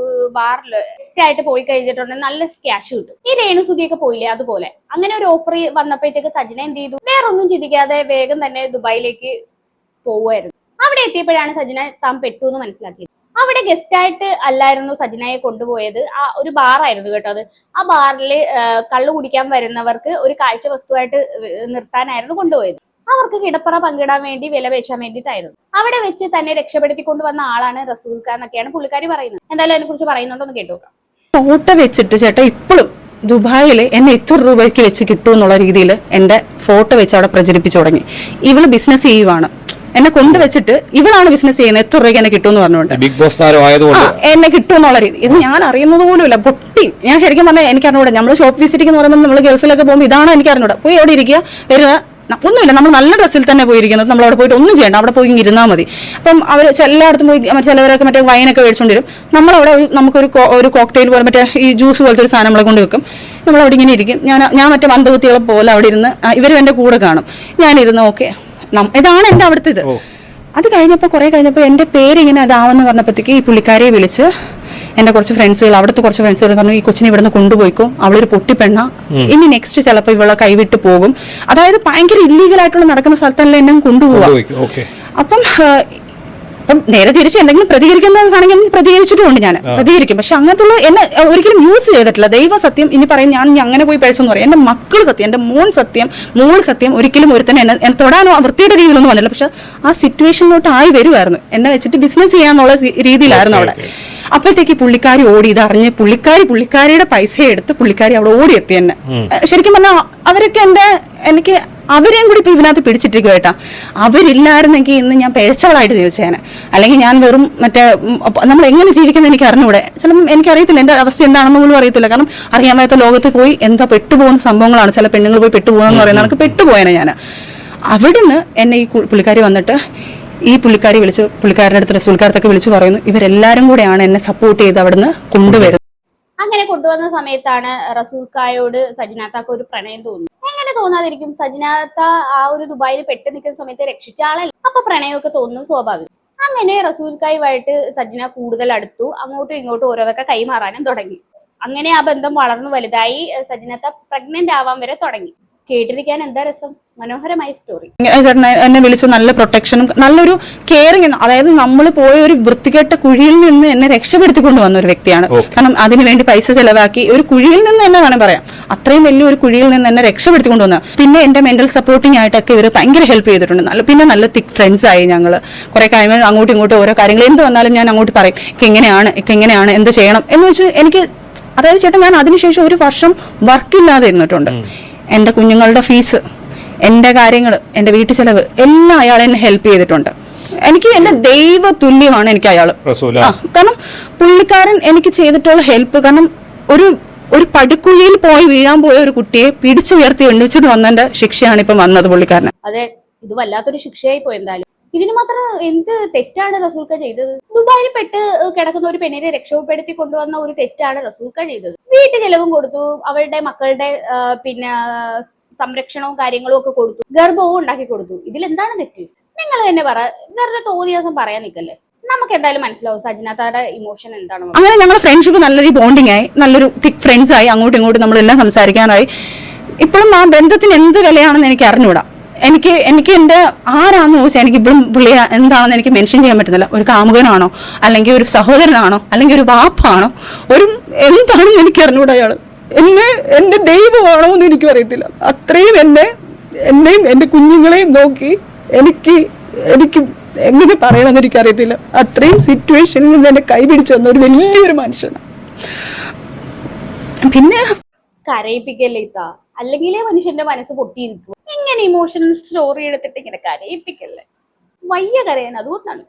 ബാറിൽ ആയിട്ട് പോയി കഴിഞ്ഞിട്ടുണ്ടെങ്കിൽ നല്ല ക്യാഷ് കിട്ടും. ഈ രേണുസുതിയൊക്കെ പോയില്ലേ, അതുപോലെ അങ്ങനെ ഒരു ഓഫർ വന്നപ്പോഴത്തേക്ക് സജിന എന്ത് ചെയ്തു? വേറൊന്നും ചിന്തിക്കാതെ വേഗം തന്നെ ദുബായിലേക്ക് പോവുമായിരുന്നു. അവിടെ എത്തിയപ്പോഴാണ് സജിന താൻ പെട്ടു എന്ന് മനസ്സിലാക്കിയത്. അവിടെ ഗസ്റ്റ് ആയിട്ട് അല്ലായിരുന്നു സജിനയെ കൊണ്ടുപോയത്, ആ ഒരു ബാറായിരുന്നു കേട്ടോ അത്. ആ ബാറിൽ കള്ളു കുടിക്കാൻ വരുന്നവർക്ക് ഒരു കാഴ്ച വസ്തുവായിട്ട് നിർത്താനായിരുന്നു കൊണ്ടുപോയത്. അവർക്ക് കിടപ്പറ പങ്കിടാൻ വേണ്ടി വില പേശാൻ വേണ്ടിയിട്ടായിരുന്നു. അവിടെ വെച്ച് തന്നെ രക്ഷപ്പെടുത്തി കൊണ്ടുവന്ന ആളാണ് റസൂൽ ഖാൻ എന്നൊക്കെയാണ് പുള്ളിക്കാരി പറയുന്നത്. എന്തായാലും അതിനെ കുറിച്ച് പറയുന്നുണ്ടോ എന്ന് കേട്ടോക്കാം. ഫോട്ടോ വെച്ചിട്ട് ചേട്ടാ ഇപ്പോഴും ദുബായിൽ എന്നെ എത്ര രൂപയ്ക്ക് വെച്ച് കിട്ടും എന്നുള്ള രീതിയിൽ എന്റെ ഫോട്ടോ വെച്ച് അവിടെ പ്രചരിപ്പിച്ചു തുടങ്ങി. ഇവള് ബിസിനസ് ചെയ്യുവാണ്, എന്നെ കൊണ്ടുവച്ചിട്ട് ഇവളാണ് ബിസിനസ് ചെയ്യുന്നത്, എത്ര രൂപയ്ക്ക് എന്നെ കിട്ടും എന്ന് പറഞ്ഞുകൊണ്ട് ബിഗ് ബോസ് താരമായതുകൊണ്ട് എന്നെ കിട്ടും എന്നുള്ള രീതി. ഇത് ഞാൻ അറിയുന്നത് പോലും ഇല്ല, പൊട്ടി. ഞാൻ ശരിക്കും പറഞ്ഞാൽ എനിക്ക് അറിഞ്ഞൂടാ. നമ്മൾ ഷോപ്പ് വിസിറ്റിംഗ് എന്ന് പറയുമ്പോൾ നമ്മൾ ഗൾഫിലൊക്കെ പോകുമ്പോൾ ഇതാണ് എനിക്ക് അറിഞ്ഞൂടാ. പോയി അവിടെ ഇരിക്കുക, വരിക, ഒന്നുമില്ല, നമ്മൾ നല്ല ഡ്രസ്സിൽ തന്നെ പോയിരിക്കുന്നത്. നമ്മൾ അവിടെ പോയിട്ട് ഒന്നും ചെയ്യണ്ട, അവിടെ പോയി ഇരുന്നാൽ മതി. അപ്പം അവർ എല്ലായിടത്തും പോയി ചിലവരൊക്കെ മറ്റേ വൈനൊക്കെ മേടിച്ചുകൊണ്ട് വരും. നമ്മളവിടെ നമുക്കൊരു കോക്ടെയിൽ പോലെ മറ്റേ ഈ ജ്യൂസ് പോലത്തെ ഒരു സാധനം നമ്മളെ കൊണ്ട് വെക്കും. നമ്മളവിടെ ഇങ്ങനെ ഇരിക്കും. ഞാൻ മറ്റേ മന്ദബുദ്ധികളെ പോലെ അവിടെ ഇരുന്ന് ഇവരും എൻ്റെ കൂടെ കാണും. ഞാനിരുന്ന് ഓക്കെ, ഇതാണ് എൻ്റെ അവിടുത്തെ ഇത്. അത് കഴിഞ്ഞപ്പോൾ കുറേ കഴിഞ്ഞപ്പോൾ എൻ്റെ പേരിങ്ങനെ അതാവെന്ന് പറഞ്ഞപ്പോഴത്തേക്ക് ഈ പുള്ളിക്കാരിയെ വിളിച്ച് എൻ്റെ കുറച്ച് ഫ്രണ്ട്സുകൾ, അവിടുത്തെ കുറച്ച് ഫ്രണ്ട്സുകൾ പറഞ്ഞു ഈ കൊച്ചിനെ ഇവിടുന്ന് കൊണ്ടുപോയിക്കോ, അവളൊരു പൊട്ടിപ്പെണ്ണ, ഇനി നെക്സ്റ്റ് ചിലപ്പോൾ ഇവളെ കൈവിട്ട് പോകും. അതായത് ഭയങ്കര ഇല്ലീഗൽ ആയിട്ടുള്ള നടക്കുന്ന സ്ഥലത്തല്ല എന്നെ കൊണ്ടുപോവാം. അപ്പം നേരെ തിരിച്ച് എന്തെങ്കിലും പ്രതികരിക്കുന്നതാണെങ്കിൽ പ്രതികരിച്ചിട്ടുമുണ്ട്, ഞാൻ പ്രതികരിക്കും. പക്ഷെ അങ്ങനത്തെ എന്നെ ഒരിക്കലും യൂസ് ചെയ്തിട്ടില്ല. ദൈവ സത്യം ഇനി പറയും ഞാൻ അങ്ങനെ പോയി പേഴ്സെന്ന് പറയും. എൻ്റെ മക്കൾ സത്യം, എൻ്റെ മോൾ സത്യം ഒരിക്കലും ഒരുത്തന്നെ എന്നെ തൊടാനോ വൃത്തിയുടെ രീതിയിലൊന്നും വന്നില്ല. പക്ഷെ ആ സിറ്റുവേഷനിലോട്ട് ആയി വരുമായിരുന്നു. എന്നെ വെച്ചിട്ട് ബിസിനസ് ചെയ്യാന്നുള്ള രീതിയിലായിരുന്നു അവിടെ. അപ്പോഴത്തേക്ക് പുള്ളിക്കാരി ഓടി, ഇതറിഞ്ഞ് പുള്ളിക്കാരിയുടെ പൈസ എടുത്ത് പുള്ളിക്കാരി അവിടെ ഓടിയെത്തി എന്നെ. ശരിക്കും പറഞ്ഞാൽ അവരൊക്കെ എനിക്ക് അവരെയും കൂടി ഇപ്പൊ ഇതിനകത്ത് പിടിച്ചിട്ടിരിക്കും കേട്ടാ. അവരില്ലായിരുന്നെങ്കിൽ ഇന്ന് ഞാൻ പേഴ്ചകളായിട്ട് ജീവിച്ചേനെ. അല്ലെങ്കിൽ ഞാൻ വെറും മറ്റേ നമ്മൾ എങ്ങനെ ജീവിക്കുന്നത് എനിക്ക് അറിഞ്ഞൂടെ. ചിലപ്പോൾ എനിക്കറിയത്തില്ല എൻ്റെ അവസ്ഥ എന്താണെന്ന് പോലും അറിയത്തില്ല. കാരണം അറിയാൻ വയ്യാത്ത ലോകത്ത് പോയി എന്താ പെട്ടുപോകുന്ന സംഭവങ്ങളാണ് ചില പെണ്ണുങ്ങൾ പോയി പെട്ടുപോകുന്ന പറയുന്നത്. എനിക്ക് പെട്ടുപോയനെ ഞാൻ. അവിടുന്ന് എന്നെ ഈ പുള്ളിക്കാരി വന്നിട്ട് ഈ പുള്ളിക്കാരി വിളിച്ച് പുള്ളിക്കാരുടെ അടുത്ത് റസൂൽക്കാരത്തൊക്കെ വിളിച്ചു പറയുന്നു ഇവരെല്ലാരും കൂടെയാണ് എന്നെ സപ്പോർട്ട് ചെയ്ത് അവിടുന്ന് കൊണ്ടുവരുന്നത്. അങ്ങനെ കൊണ്ടുവന്ന സമയത്താണ് റസൂൽക്കായോട് സജിനാത്താക്ക് ഒരു പ്രണയം തോന്നുന്നു. എങ്ങനെ തോന്നാതിരിക്കും? സജിനാത്ത ആ ഒരു ദുബായിൽ പെട്ട് നിൽക്കുന്ന സമയത്ത് രക്ഷിച്ച ആളല്ല. അപ്പൊ പ്രണയമൊക്കെ തോന്നുന്നത് സ്വാഭാവികം. അങ്ങനെ റസൂൽക്കായുമായിട്ട് സജിന കൂടുതൽ അടുത്തു, അങ്ങോട്ടും ഇങ്ങോട്ടും ഓരോന്നൊക്കെ കൈമാറാനും തുടങ്ങി. അങ്ങനെ ആ ബന്ധം വളർന്നു വലുതായി. സജിനത്ത പ്രഗ്നന്റ് ആവാൻ വരെ തുടങ്ങി. കേട്ടിരിക്കാൻ എന്താ രസം, മനോഹരമായ സ്റ്റോറി. ചേട്ടൻ എന്നെ വിളിച്ച് നല്ല പ്രൊട്ടക്ഷനും നല്ലൊരു കെയറിങ്, അതായത് നമ്മൾ പോയ ഒരു വൃത്തികെട്ട കുഴിയിൽ നിന്ന് എന്നെ രക്ഷപ്പെടുത്തിക്കൊണ്ട് വന്ന ഒരു വ്യക്തിയാണ്. കാരണം അതിനുവേണ്ടി പൈസ ചെലവാക്കി ഒരു കുഴിയിൽ നിന്ന് തന്നെ വേണം പറയാം, അത്രയും വലിയൊരു കുഴിയിൽ നിന്ന് എന്നെ രക്ഷപ്പെടുത്തിക്കൊണ്ട് വന്നത്. പിന്നെ എന്റെ മെന്റൽ സപ്പോർട്ടിംഗ് ആയിട്ടൊക്കെ ഇവർ ഭയങ്കര ഹെൽപ്പ് ചെയ്തിട്ടുണ്ട്. പിന്നെ നല്ല തിക് ഫ്രണ്ട്സ് ആയി ഞങ്ങൾ. കുറെ കഴിയുമ്പോൾ അങ്ങോട്ടും ഇങ്ങോട്ടും ഓരോ കാര്യങ്ങൾ എന്ത് വന്നാലും ഞാൻ അങ്ങോട്ട് പറയും, എങ്ങനെയാണ് എന്ത് ചെയ്യണം എന്ന് വെച്ചാൽ എനിക്ക്, അതായത് ചേട്ടൻ ഞാൻ അതിനുശേഷം ഒരു വർഷം വർക്കില്ലാതെ ഇരുന്നിട്ടുണ്ട്. എന്റെ കുഞ്ഞുങ്ങളുടെ ഫീസ്, എന്റെ കാര്യങ്ങൾ, എന്റെ വീട്ടു ചെലവ് എല്ലാം അയാൾ എന്നെ ഹെൽപ്പ് ചെയ്തിട്ടുണ്ട്. എനിക്ക് എന്റെ ദൈവ തുല്യമാണ് എനിക്ക് അയാൾ. കാരണം പുള്ളിക്കാരൻ എനിക്ക് ചെയ്തിട്ടുള്ള ഹെൽപ്പ്, കാരണം ഒരു പടുക്കുഴിയിൽ പോയി വീഴാൻ പോയ ഒരു കുട്ടിയെ പിടിച്ചുയർത്തി എണ്ണിച്ചിട്ട് വന്നതിന്റെ ശിക്ഷയാണ് ഇപ്പം വന്നത് പുള്ളിക്കാരന്. അതെ, ഇത് വല്ലാത്തൊരു ശിക്ഷയായി പോയി. എന്തായാലും ഇതിന് മാത്രം എന്ത് തെറ്റാണ് റസൂൽക്ക ചെയ്തത്? ദുബായിൽ പെട്ട് കിടക്കുന്ന ഒരു പെണ്ണിനെ രക്ഷപ്പെടുത്തി കൊണ്ടുവന്ന ഒരു തെറ്റാണ് റസൂൽക്ക ചെയ്തത്. വീട്ടു ചെലവും കൊടുത്തു, അവളുടെ മക്കളുടെ പിന്നെ സംരക്ഷണവും കാര്യങ്ങളും ഒക്കെ കൊടുത്തു, ഗർഭവും ഉണ്ടാക്കി കൊടുത്തു. ഇതിലെന്താണ് തെറ്റ്? നിങ്ങൾ തന്നെ പറ, വെറുതെ തോന്നിയ ദിവസം പറയാൻ നിൽക്കല്ലേ. നമുക്ക് എന്തായാലും മനസ്സിലാവും സജിനാത്തയുടെ ഇമോഷൻ എന്താണെന്ന്. അങ്ങനെ ഞങ്ങളുടെ ഫ്രണ്ട്ഷിപ്പ് നല്ലൊരു ബോണ്ടിങ് ആയി, നല്ലൊരു തിക് ഫ്രണ്ട്സ് ആയി, അങ്ങോട്ടും ഇങ്ങോട്ടും നമ്മളെല്ലാം സംസാരിക്കാനായി. ഇപ്പോഴും ആ ബന്ധത്തിന് എന്ത് വിലയാണെന്ന് എനിക്ക് അറിഞ്ഞുകൂടാ. എനിക്ക് എന്റെ ആരാന്ന് ചോദിച്ചാൽ എനിക്ക് ഇപ്പോഴും പുള്ളി എന്താണെന്ന് എനിക്ക് മെൻഷൻ ചെയ്യാൻ പറ്റുന്നില്ല. ഒരു കാമുകനാണോ, അല്ലെങ്കിൽ ഒരു സഹോദരനാണോ, അല്ലെങ്കിൽ ഒരു വാപ്പാണോ, ഒരു എന്താണെന്ന് എനിക്ക് അറിഞ്ഞുകൂടാ. അയാള് എന്റെ ദൈവമാണോ എന്ന് എനിക്കും അറിയത്തില്ല. അത്രയും എന്നെയും എന്റെ കുഞ്ഞുങ്ങളെയും നോക്കി എനിക്ക് എങ്ങനെ പറയണമെന്ന് എനിക്കറിയത്തില്ല. അത്രയും സിറ്റുവേഷനിൽ നിന്ന് എന്നെ കൈപിടിച്ചു വന്ന ഒരു വലിയൊരു മനുഷ്യനാണ്. പിന്നെ കരയിപ്പിക്കല്ലേ ഇത്ത, അല്ലെങ്കിലേ മനുഷ്യന്റെ മനസ്സ് പൊട്ടിയിരിക്കും. ഇങ്ങനെ ഇമോഷണൽ സ്റ്റോറി എടുത്തിട്ട് ഇങ്ങനെ കരയിപ്പിക്കല്ലേ, വയ്യ കരയാൻ. അതുകൊണ്ടാണ്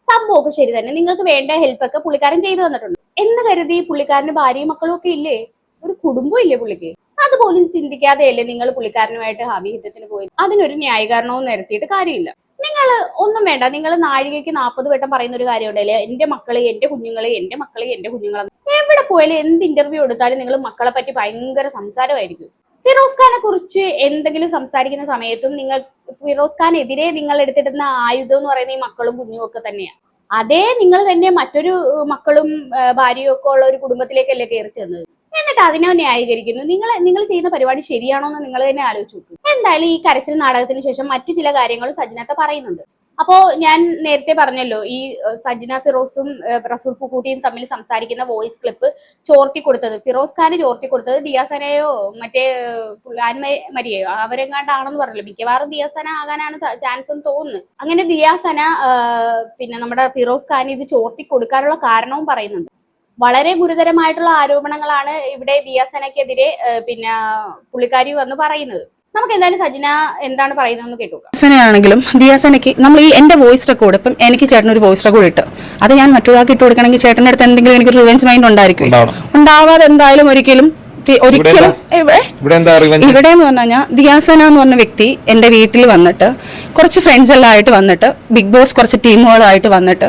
സംഭവമൊക്കെ ശരി തന്നെ. നിങ്ങൾക്ക് വേണ്ട ഹെൽപ്പൊക്കെ പുള്ളിക്കാരൻ ചെയ്തു തന്നിട്ടുണ്ട് എന്ന് കരുതി പുള്ളിക്കാരന് ഭാര്യയും മക്കളും ഒക്കെ ഇല്ലേ, ഒരു കുടുംബം ഇല്ലേ പുള്ളിക്ക്? അതുപോലും ചിന്തിക്കാതെയല്ലേ നിങ്ങൾ പുള്ളിക്കാരനുമായിട്ട് അവിഹിതത്തിന് പോയി. അതിനൊരു ന്യായീകരണവും നിരത്തിയിട്ട് കാര്യമില്ല. നിങ്ങൾ ഒന്നും വേണ്ട, നിങ്ങൾ നാഴികയ്ക്ക് 40 വട്ടം പറയുന്ന ഒരു കാര്യം ഉണ്ടല്ലേ, എന്റെ മക്കള്, എന്റെ കുഞ്ഞുങ്ങള്, എന്റെ മക്കള്, എന്റെ കുഞ്ഞുങ്ങളെ. എവിടെ പോയാലും എന്ത് ഇന്റർവ്യൂ എടുത്താലും നിങ്ങൾ മക്കളെ പറ്റി ഭയങ്കര സംസാരമായിരിക്കും. ഫിറോസ് ഖാനെ കുറിച്ച് എന്തെങ്കിലും സംസാരിക്കുന്ന സമയത്തും നിങ്ങൾ ഫിറോസ് ഖാനെതിരെ നിങ്ങൾ എടുത്തിടുന്ന ആയുധം എന്ന് പറയുന്ന ഈ മക്കളും കുഞ്ഞും ഒക്കെ തന്നെയാണ്. അതേ നിങ്ങൾ തന്നെ മറ്റൊരു മക്കളും ഭാര്യയും ഒക്കെ ഉള്ള ഒരു കുടുംബത്തിലേക്കല്ലേ കയറി ചെന്നത്. എന്നിട്ട് അതിനെ ന്യായീകരിക്കുന്നു. നിങ്ങൾ ചെയ്യുന്ന പരിപാടി ശരിയാണോ എന്ന് നിങ്ങൾ തന്നെ ആലോചിച്ച് നോക്കും. എന്തായാലും ഈ കരച്ചിൽ നാടകത്തിന് ശേഷം മറ്റു ചില കാര്യങ്ങളും സജിനാത്ത പറയുന്നുണ്ട്. അപ്പോ ഞാൻ നേരത്തെ പറഞ്ഞല്ലോ, ഈ സജിന ഫിറോസും റസൂൽ പൂക്കുട്ടിയും തമ്മിൽ സംസാരിക്കുന്ന വോയിസ് ക്ലിപ്പ് ചോർത്തി കൊടുത്തത്, ഫിറോസ് ഖാന് ചോർത്തി കൊടുത്തത് ദിയാസനയോ മറ്റേ മരിയയോ അവരെങ്ങാണ്ടാണെന്ന് പറഞ്ഞല്ലോ. മിക്കവാറും ദിയാസന ആകാനാണ് ചാൻസ് എന്ന് തോന്നുന്നു. അങ്ങനെ ദിയാസന പിന്നെ നമ്മുടെ ഫിറോസ് ഖാന് ഇത് ചോർത്തി കൊടുക്കാനുള്ള കാരണവും പറയുന്നുണ്ട്. വളരെ ഗുരുതരമായിട്ടുള്ള ആരോപണങ്ങളാണ് ഇവിടെ ദിയാസനക്കെതിരെ പിന്നെ പുള്ളിക്കാരി വന്ന് പറയുന്നത്. നമുക്ക് എന്തായാലും സജിന എന്താണ് പറയുന്നതെന്ന് കേട്ടു. ദിയാസനയാണെങ്കിലും ദിയാസനയ്ക്ക് നമ്മൾ ഈ എന്റെ വോയിസ് റെക്കോർഡ്, ഇപ്പം എനിക്ക് ചേട്ടനൊരു വോയിസ് റെക്കോർഡ് ഇട്ട് അത് ഞാൻ മറ്റൊരാൾക്ക് ഇട്ട് കൊടുക്കണമെങ്കിൽ ചേട്ടൻ്റെ അടുത്ത് എന്തെങ്കിലും എനിക്ക് റിവെഞ്ച് മൈൻഡ് ഉണ്ടായിരിക്കും. ഉണ്ടാവാതെ എന്തായാലും ഒരിക്കലും ഇവിടെ എന്ന് പറഞ്ഞു കഴിഞ്ഞാൽ ദിയാസന എന്ന് പറഞ്ഞ വ്യക്തി എന്റെ വീട്ടിൽ വന്നിട്ട് കുറച്ച് ഫ്രണ്ട്സ് എല്ലാം ആയിട്ട് വന്നിട്ട് ബിഗ് ബോസ് കുറച്ച് ടീമുകളായിട്ട് വന്നിട്ട്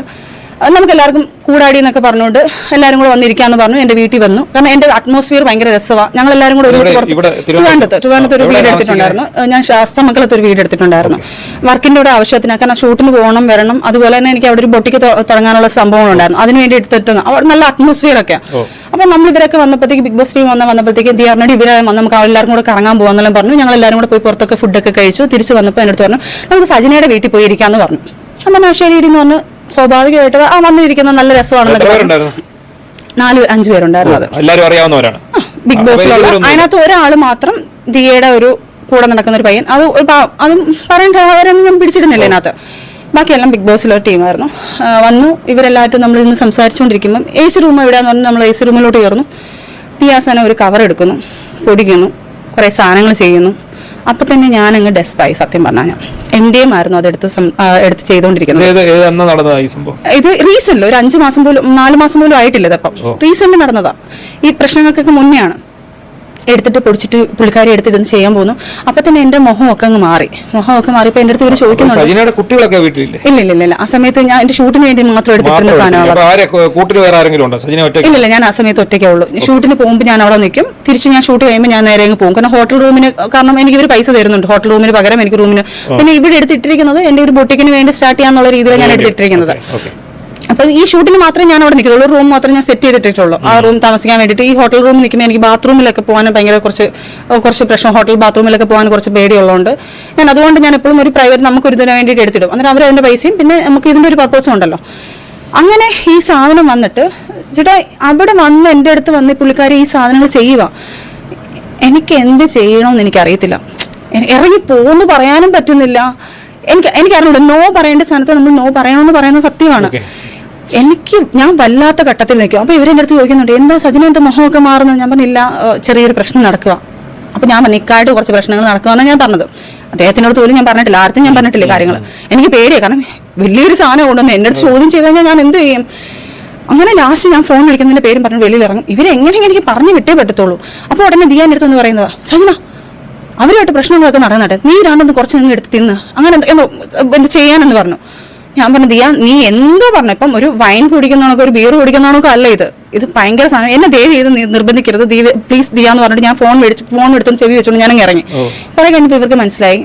നമുക്ക് എല്ലാവർക്കും കൂടാടി എന്നൊക്കെ പറഞ്ഞുകൊണ്ട് എല്ലാവരും കൂടെ വന്നിരിക്കാന്ന് പറഞ്ഞു. എന്റെ വീട്ടിൽ വന്നു. കാരണം എന്റെ അറ്റ്മോസ്ഫിയർ ഭയങ്കര രസമാണ്. ഞങ്ങൾ എല്ലാവരും കൂടെ ട്രിവാൻഡ്രത്ത് ഒരു വീട് എടുത്തിട്ടുണ്ടായിരുന്നു. ഞാൻ ശാസ്ത്രമംഗലത്ത് ഒരു വീട് എടുത്തിട്ടുണ്ടായിരുന്നു. വർക്കിന്റെ ഒരു ആവശ്യത്തിന്, കാരണം ഷൂട്ടിന് പോകണം വരണം. അതുപോലെ തന്നെ എനിക്ക് അവിടെ ഒരു ബൊട്ടിക്ക് തുടങ്ങാനുള്ള സംഭവങ്ങളുണ്ടായിരുന്നു. അതിനുവേണ്ടി എടുത്തിട്ട് അവിടെ നല്ല അറ്റ്മോസ്ഫിയർ ഒക്കെ. അപ്പൊ നമ്മൾ ഇവരൊക്കെ വന്നപ്പോഴത്തേക്ക് ബിഗ് ബോസ് ടീം വന്നപ്പോഴത്തേക്ക് ദിയാറിനോട് ഇവരെ നമുക്ക് എല്ലാവരും കൂടെ കറങ്ങാൻ പോകാന്നെല്ലാം പറഞ്ഞു. ഞങ്ങൾ എല്ലാവരും കൂടെ പോയി പുറത്തൊക്കെ ഫുഡൊക്കെ കഴിച്ചു. തിരിച്ച് വന്നപ്പോൾ എൻ്റെ അടുത്ത് പറഞ്ഞു നമുക്ക് സജിനയുടെ വീട്ടിൽ പോയി ഇരിക്കാന്ന് പറഞ്ഞു. അപ്പം ശരി എന്ന് പറഞ്ഞു. സ്വാഭാവികമായിട്ട് ആ വന്നിരിക്കുന്ന നല്ല രസമാണെന്നൊക്കെ 4-5 പേരുണ്ടായിരുന്നു. എല്ലാവരും അറിയാവുന്നവരാണ് ബിഗ് ബോസിലുള്ള. അതിനകത്ത് ഒരാള് മാത്രം ദിയയുടെ ഒരു കൂടെ നടക്കുന്ന ഒരു പയ്യൻ, അതും പറയേണ്ട അവരൊന്നും ഞാൻ പിടിച്ചിടുന്നില്ല അതിനകത്ത്. ബാക്കിയെല്ലാം ബിഗ് ബോസിലൊരു ടീമായിരുന്നു. വന്നു ഇവരെല്ലാവരും നമ്മൾ ഇന്ന് സംസാരിച്ചുകൊണ്ടിരിക്കുമ്പം എ സി റൂം എവിടെയാന്ന് പറഞ്ഞാൽ നമ്മൾ എ സി റൂമിലോട്ട് കയറുന്നു. ദിയാസന ഒരു കവർ എടുക്കുന്നു, പൊടിക്കുന്നു, കുറേ സാധനങ്ങൾ ചെയ്യുന്നു. അപ്പൊ തന്നെ ഞാനങ്ങ് ഡെസ്പായി. സത്യം പറഞ്ഞാൽ ഞാൻ എന്റെയും ആയിരുന്നു എടുത്ത് ചെയ്തുകൊണ്ടിരിക്കുന്നത്. ഇത് റീസെന്റ് ഒരു 5 മാസം പോലും 4 മാസം പോലും ആയിട്ടില്ല. ഇതപ്പം റീസെന്റ് നടന്നതാ. ഈ പ്രശ്നങ്ങൾക്കൊക്കെ മുന്നെയാണ്. എടുത്തിട്ട് പൊടിച്ചിട്ട് പുള്ളിക്കാരി എടുത്തിട്ട് ചെയ്യാൻ പോകുന്നു. അപ്പൊ തന്നെ എന്റെ മുഖമൊക്കെ അങ്ങ് മാറി. മുഖമൊക്കെ മാറിയപ്പോൾ എന്റെ അടുത്ത് ഇവർ ചോദിക്കുന്നുണ്ട്. സജിനയുടെ കുട്ടികളൊക്കെ വീട്ടിലില്ലേ? ഇല്ല. ആ സമയത്ത് ഞാൻ എന്റെ ഷൂട്ടിന് വേണ്ടി മാത്രം എടുത്തിട്ടുള്ള സാധനമാണ്. ഇല്ല, ഞാൻ ആ സമയത്ത് ഒറ്റയ്ക്കേ ഉള്ളൂ. ഷൂട്ടിന് പോകുമ്പോൾ ഞാൻ അവിടെ നിൽക്കും. തിരിച്ച് ഞാൻ ഷൂട്ട് കഴിയുമ്പോൾ ഞാൻ നേരെ അങ്ങ് പോകും. കാരണം ഹോട്ടൽ റൂമിന്, കാരണം എനിക്ക് ഇവർ പൈസ തരുന്നുണ്ട് ഹോട്ടൽ റൂമിന് പകരം എനിക്ക് റൂമിന്. പിന്നെ ഇവിടെ എടുത്തിട്ടിരിക്കുന്നത് എന്റെ ഒരു ബൊട്ടിക്കിന് വേണ്ടി സ്റ്റാർട്ട് ചെയ്യാന്നുള്ള രീതിയിൽ ഞാൻ എടുത്തിട്ടിരിക്കുന്നത്. അപ്പൊ ഈ ഷൂട്ടിന് മാത്രമേ ഞാൻ അവിടെ നിൽക്കുള്ളൂ. റൂം മാത്രമേ ഞാൻ സെറ്റ് ചെയ്തിട്ടുള്ളൂ. ആ റൂം താമസിക്കാൻ വേണ്ടിയിട്ട്. ഈ ഹോട്ടൽ റൂമിൽ നിൽക്കുമ്പോൾ എനിക്ക് ബാത്റൂമിലൊക്കെ പോകാൻ ഭയങ്കര കുറച്ച് പ്രശ്നം. ഹോട്ടൽ ബാത്റൂമിലൊക്കെ പോകാൻ കുറച്ച് പേടിയുള്ളതുകൊണ്ട് അതുകൊണ്ട് ഞാൻ എപ്പോഴും ഒരു പ്രൈവറ്റ് നമുക്കൊരു ഇതിന് വേണ്ടിയിട്ട് എടുത്തിടും. അന്നേരം അവർ അതിന്റെ പൈസയും പിന്നെ നമുക്ക് ഇതിന്റെ ഒരു പർപ്പസും ഉണ്ടല്ലോ. അങ്ങനെ ഈ സാധനം വന്നിട്ട് ചേട്ടാ അവിടെ വന്ന് എൻ്റെ അടുത്ത് വന്ന് പുള്ളിക്കാരി ഈ സാധനങ്ങൾ ചെയ്യുക. എനിക്ക് എന്ത് ചെയ്യണമെന്ന് എനിക്കറിയത്തില്ല. ഇറങ്ങി പോകുന്നു പറയാനും പറ്റുന്നില്ല. എനിക്കറിയില്ല. നോ പറയേണ്ട സ്ഥാനത്ത് നമ്മൾ നോ പറയണമെന്ന് പറയുന്നത് സത്യമാണ്. ഞാൻ വല്ലാത്ത ഘട്ടത്തിൽ നിൽക്കും. അപ്പൊ ഇവരെന്റെ അടുത്ത് ചോദിക്കുന്നുണ്ട്, എന്താ സജിന എന്താ മുഖമൊക്കെ മാറുന്നത്? ഞാൻ പറഞ്ഞില്ല, ചെറിയൊരു പ്രശ്നം നടക്കുക. അപ്പൊ ഞാൻ നിക്കായിട്ട് കുറച്ച് പ്രശ്നങ്ങൾ നടക്കുകയെന്നാണ് ഞാൻ പറഞ്ഞത്. അദ്ദേഹത്തിനോട് പോലും ഞാൻ പറഞ്ഞിട്ടില്ല, ആർക്കും ഞാൻ പറഞ്ഞിട്ടില്ല കാര്യങ്ങൾ. എനിക്ക് പേടിയാണ്. കാരണം വലിയൊരു സാധനം കൊണ്ടുവന്ന് എന്റെ അടുത്ത് ചോദ്യം ചെയ്ത് കഴിഞ്ഞാൽ ഞാൻ എന്ത് ചെയ്യും? അങ്ങനെ ലാസ്റ്റ് ഞാൻ ഫോൺ വിളിക്കുന്നതിന്റെ പേരും പറഞ്ഞ് വെളിയിൽ ഇറങ്ങും. ഇവരെങ്ങനെയെങ്കിലും എനിക്ക് പറഞ്ഞു വിട്ടേ പറ്റത്തുള്ളൂ. അപ്പോൾ ഉടനെ ദിയാൻ അടുത്ത് എന്ന് പറയുന്നതാ, സജിന അവരുമായിട്ട് പ്രശ്നങ്ങളൊക്കെ നടന്നിട്ട് നീ രണ്ടെന്ന് കുറച്ച് നിങ്ങൾ എടുത്ത് തിന്ന് അങ്ങനെ എന്ത് ചെയ്യാനെന്ന് പറഞ്ഞു. ഞാൻ പറഞ്ഞു, ദിയ നീ എന്തോ പറഞ്ഞു. ഇപ്പം ഒരു വൈൻ കുടിക്കുന്നവണോ ഒരു ബീർ കുടിക്കുന്നവണോ അല്ല ഇത് ഭയങ്കര സാധനം. എന്നെ ദയവ് ചെയ്ത് നിർബന്ധിക്കരുത് പ്ലീസ് ദിയ എന്ന് പറഞ്ഞിട്ട് ഞാൻ ഫോൺ എടുത്തോണ്ട് ചെവി വെച്ചോണ്ട് ഞാനങ്ങ് ഇറങ്ങി. കുറെ കഴിഞ്ഞപ്പോൾ ഇവർക്ക് മനസ്സിലായി.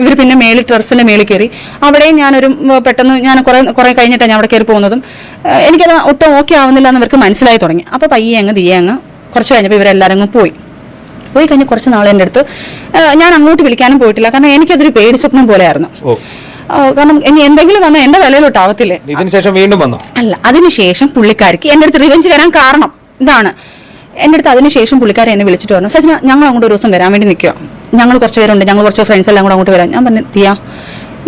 ഇവർ പിന്നെ ടെറസിന്റെ മേളിൽ കയറി. അവിടെയും ഞാനൊരു പെട്ടെന്ന് ഞാൻ കുറെ കഴിഞ്ഞിട്ടാണ് ഞാൻ അവിടെ കയറി പോകുന്നതും. എനിക്കത് ഒട്ടും ഓക്കെ ആവുന്നില്ല എന്ന് ഇവർക്ക് മനസ്സിലായി തുടങ്ങി. അപ്പോൾ പയ്യെ അങ്ങ് കുറച്ച് കഴിഞ്ഞപ്പോൾ ഇവരെല്ലാവരും അങ്ങ് പോയി കഴിഞ്ഞ് കുറച്ച് നാളെ എൻ്റെ അടുത്ത് ഞാൻ അങ്ങോട്ട് വിളിക്കാനും പോയിട്ടില്ല. കാരണം എനിക്കതൊരു പേടി സ്വപ്നം പോലെയായിരുന്നു. കാരണം ഇനി എന്തെങ്കിലും വന്നാൽ എന്റെ തലയിലോട്ടാവത്തില്ലേ. വീണ്ടും വന്നോ? അല്ല, അതിനുശേഷം പുള്ളിക്കാരിക്ക് എന്റെ അടുത്ത് റിവെഞ്ച് വരാൻ കാരണം ഇതാണ്. എന്റെ അടുത്ത് അതിനുശേഷം പുള്ളിക്കാരെ എന്നെ വിളിച്ചിട്ട് പറഞ്ഞു, സജിന ഞങ്ങൾ അങ്ങോട്ട് ഒരു ദിവസം വരാൻ വേണ്ടി നിൽക്കുക. ഞങ്ങൾ കുറച്ച് പേരുണ്ട്, ഞങ്ങൾ കുറച്ച് ഫ്രണ്ട്സ് എല്ലാം കൂടെ അങ്ങോട്ട് വരാം. ഞാൻ പറഞ്ഞു, ദിയ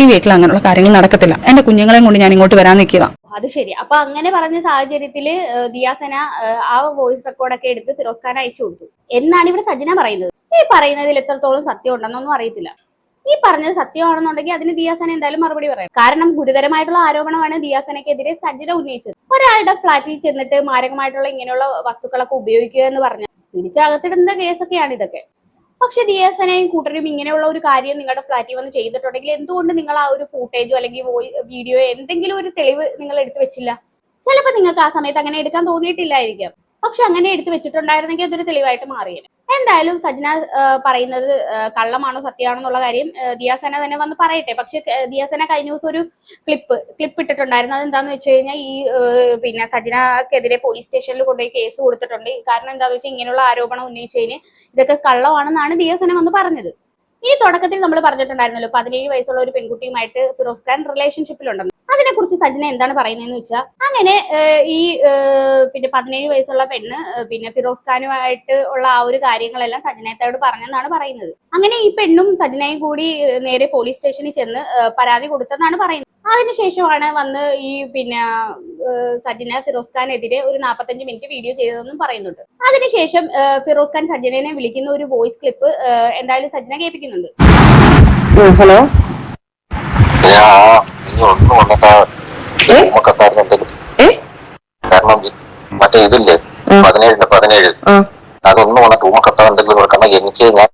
ഈ വീട്ടിൽ അങ്ങനെയുള്ള കാര്യങ്ങൾ നടക്കത്തില്ല. എന്റെ കുഞ്ഞുങ്ങളെയും കൊണ്ട് ഞാൻ ഇങ്ങോട്ട് വരാൻ നിൽക്കുക. അത് ശരി. അപ്പൊ അങ്ങനെ പറഞ്ഞ സാഹചര്യത്തില് ദിയാസന ആ വോയിസ് റെക്കോർഡൊക്കെ എടുത്ത് ഫിറോസ് ഖാൻ അയച്ചു കൊടുത്തു എന്നാണ് ഇവിടെ സജിന പറയുന്നത്. ഈ പറയുന്നതിൽ എത്രത്തോളം സത്യം ഉണ്ടെന്നൊന്നും അറിയത്തില്ല. ഈ പറഞ്ഞത് സത്യമാണെന്നുണ്ടെങ്കിൽ അതിന് ദിയാസന എന്തായാലും മറുപടി പറയാം. കാരണം ഗുരുതരമായിട്ടുള്ള ആരോപണമാണ് ദിയാസനക്കെതിരെ സജിന ഉന്നയിച്ചത്. ഒരാളുടെ ഫ്ലാറ്റിൽ ചെന്നിട്ട് മാരകമായിട്ടുള്ള ഇങ്ങനെയുള്ള വസ്തുക്കളൊക്കെ ഉപയോഗിക്കുക എന്ന് പറഞ്ഞാൽ പിടിച്ചകത്തിടുന്ന കേസൊക്കെയാണ് ഇതൊക്കെ. പക്ഷെ ദിയാസനയും കൂട്ടരും ഇങ്ങനെയുള്ള ഒരു കാര്യം നിങ്ങളുടെ ഫ്ലാറ്റിൽ വന്ന് ചെയ്തിട്ടുണ്ടെങ്കിൽ എന്തുകൊണ്ട് നിങ്ങൾ ആ ഒരു ഫൂട്ടേജോ അല്ലെങ്കിൽ വീഡിയോയോ എന്തെങ്കിലും ഒരു തെളിവ് നിങ്ങൾ എടുത്തു വെച്ചില്ല? ചിലപ്പോൾ നിങ്ങൾക്ക് ആ സമയത്ത് അങ്ങനെ എടുക്കാൻ തോന്നിയിട്ടില്ലായിരിക്കാം. പക്ഷെ അങ്ങനെ എടുത്തു വെച്ചിട്ടുണ്ടായിരുന്നെങ്കിൽ അതൊരു തെളിവായിട്ട് മാറിയേനെ. എന്തായാലും സജിന പറയുന്നത് കള്ളമാണോ സത്യമാണോ എന്നുള്ള കാര്യം ദിയാസന തന്നെ വന്ന് പറയട്ടെ. പക്ഷെ ദിയാസന കഴിഞ്ഞ ദിവസം ഒരു ക്ലിപ്പ് ഇട്ടിട്ടുണ്ടായിരുന്നു. അതെന്താന്ന് വെച്ച് കഴിഞ്ഞാൽ ഈ പിന്നെ സജിനക്കെതിരെ പോലീസ് സ്റ്റേഷനിൽ കൊണ്ടുപോയി കേസ് കൊടുത്തിട്ടുണ്ട്. കാരണം എന്താന്ന് വെച്ചാൽ ഇങ്ങനെയുള്ള ആരോപണം ഉന്നയിച്ചതിന് ഇതൊക്കെ കള്ളമാണെന്നാണ് ദിയാസന വന്ന് പറഞ്ഞത്. ഈ തുടക്കത്തിൽ നമ്മൾ പറഞ്ഞിട്ടുണ്ടായിരുന്നല്ലോ 17 വയസ്സുള്ള ഒരു പെൺകുട്ടിയുമായിട്ട് ഫിറോസ് ഖാൻ റിലേഷൻഷിപ്പിലുണ്ടെന്ന്. അതിനെക്കുറിച്ച് സജിന എന്താണ് പറയുന്നതെന്ന് വെച്ചാൽ, അങ്ങനെ ഈ പിന്നെ 17 വയസ്സുള്ള പെണ്ണ് പിന്നെ ഫിറോസ് ഖാനുമായിട്ട് ഉള്ള ആ ഒരു കാര്യങ്ങളെല്ലാം സജിനയോട് പറഞ്ഞെന്നാണ് പറയുന്നത്. അങ്ങനെ ഈ പെണ്ണും സജിനയും കൂടി നേരെ പോലീസ് സ്റ്റേഷനിൽ ചെന്ന് പരാതി കൊടുത്തെന്നാണ് പറയുന്നത്. അതിനുശേഷമാണ് വന്ന് ഈ പിന്നെ സജിന ഫിറോസ് ഖാനെതിരെ ഒരു 45 മിനിറ്റ് വീഡിയോ ചെയ്തതെന്നും പറയുന്നുണ്ട്. അതിനുശേഷം ഫിറോസ് ഖാൻ സജിനെ വിളിക്കുന്ന ഒരു വോയിസ് ക്ലിപ്പ് എന്തായാലും സജിന കേൾപ്പിക്കുന്നുണ്ട്. ഹലോ, കാരണം മറ്റേ ഇതില്ലേ 17 അതൊന്നും വന്നിട്ട് ഉമ്മക്കത്താൻ എന്തെങ്കിലും കൊടുക്കണം. എനിക്ക് ഞാൻ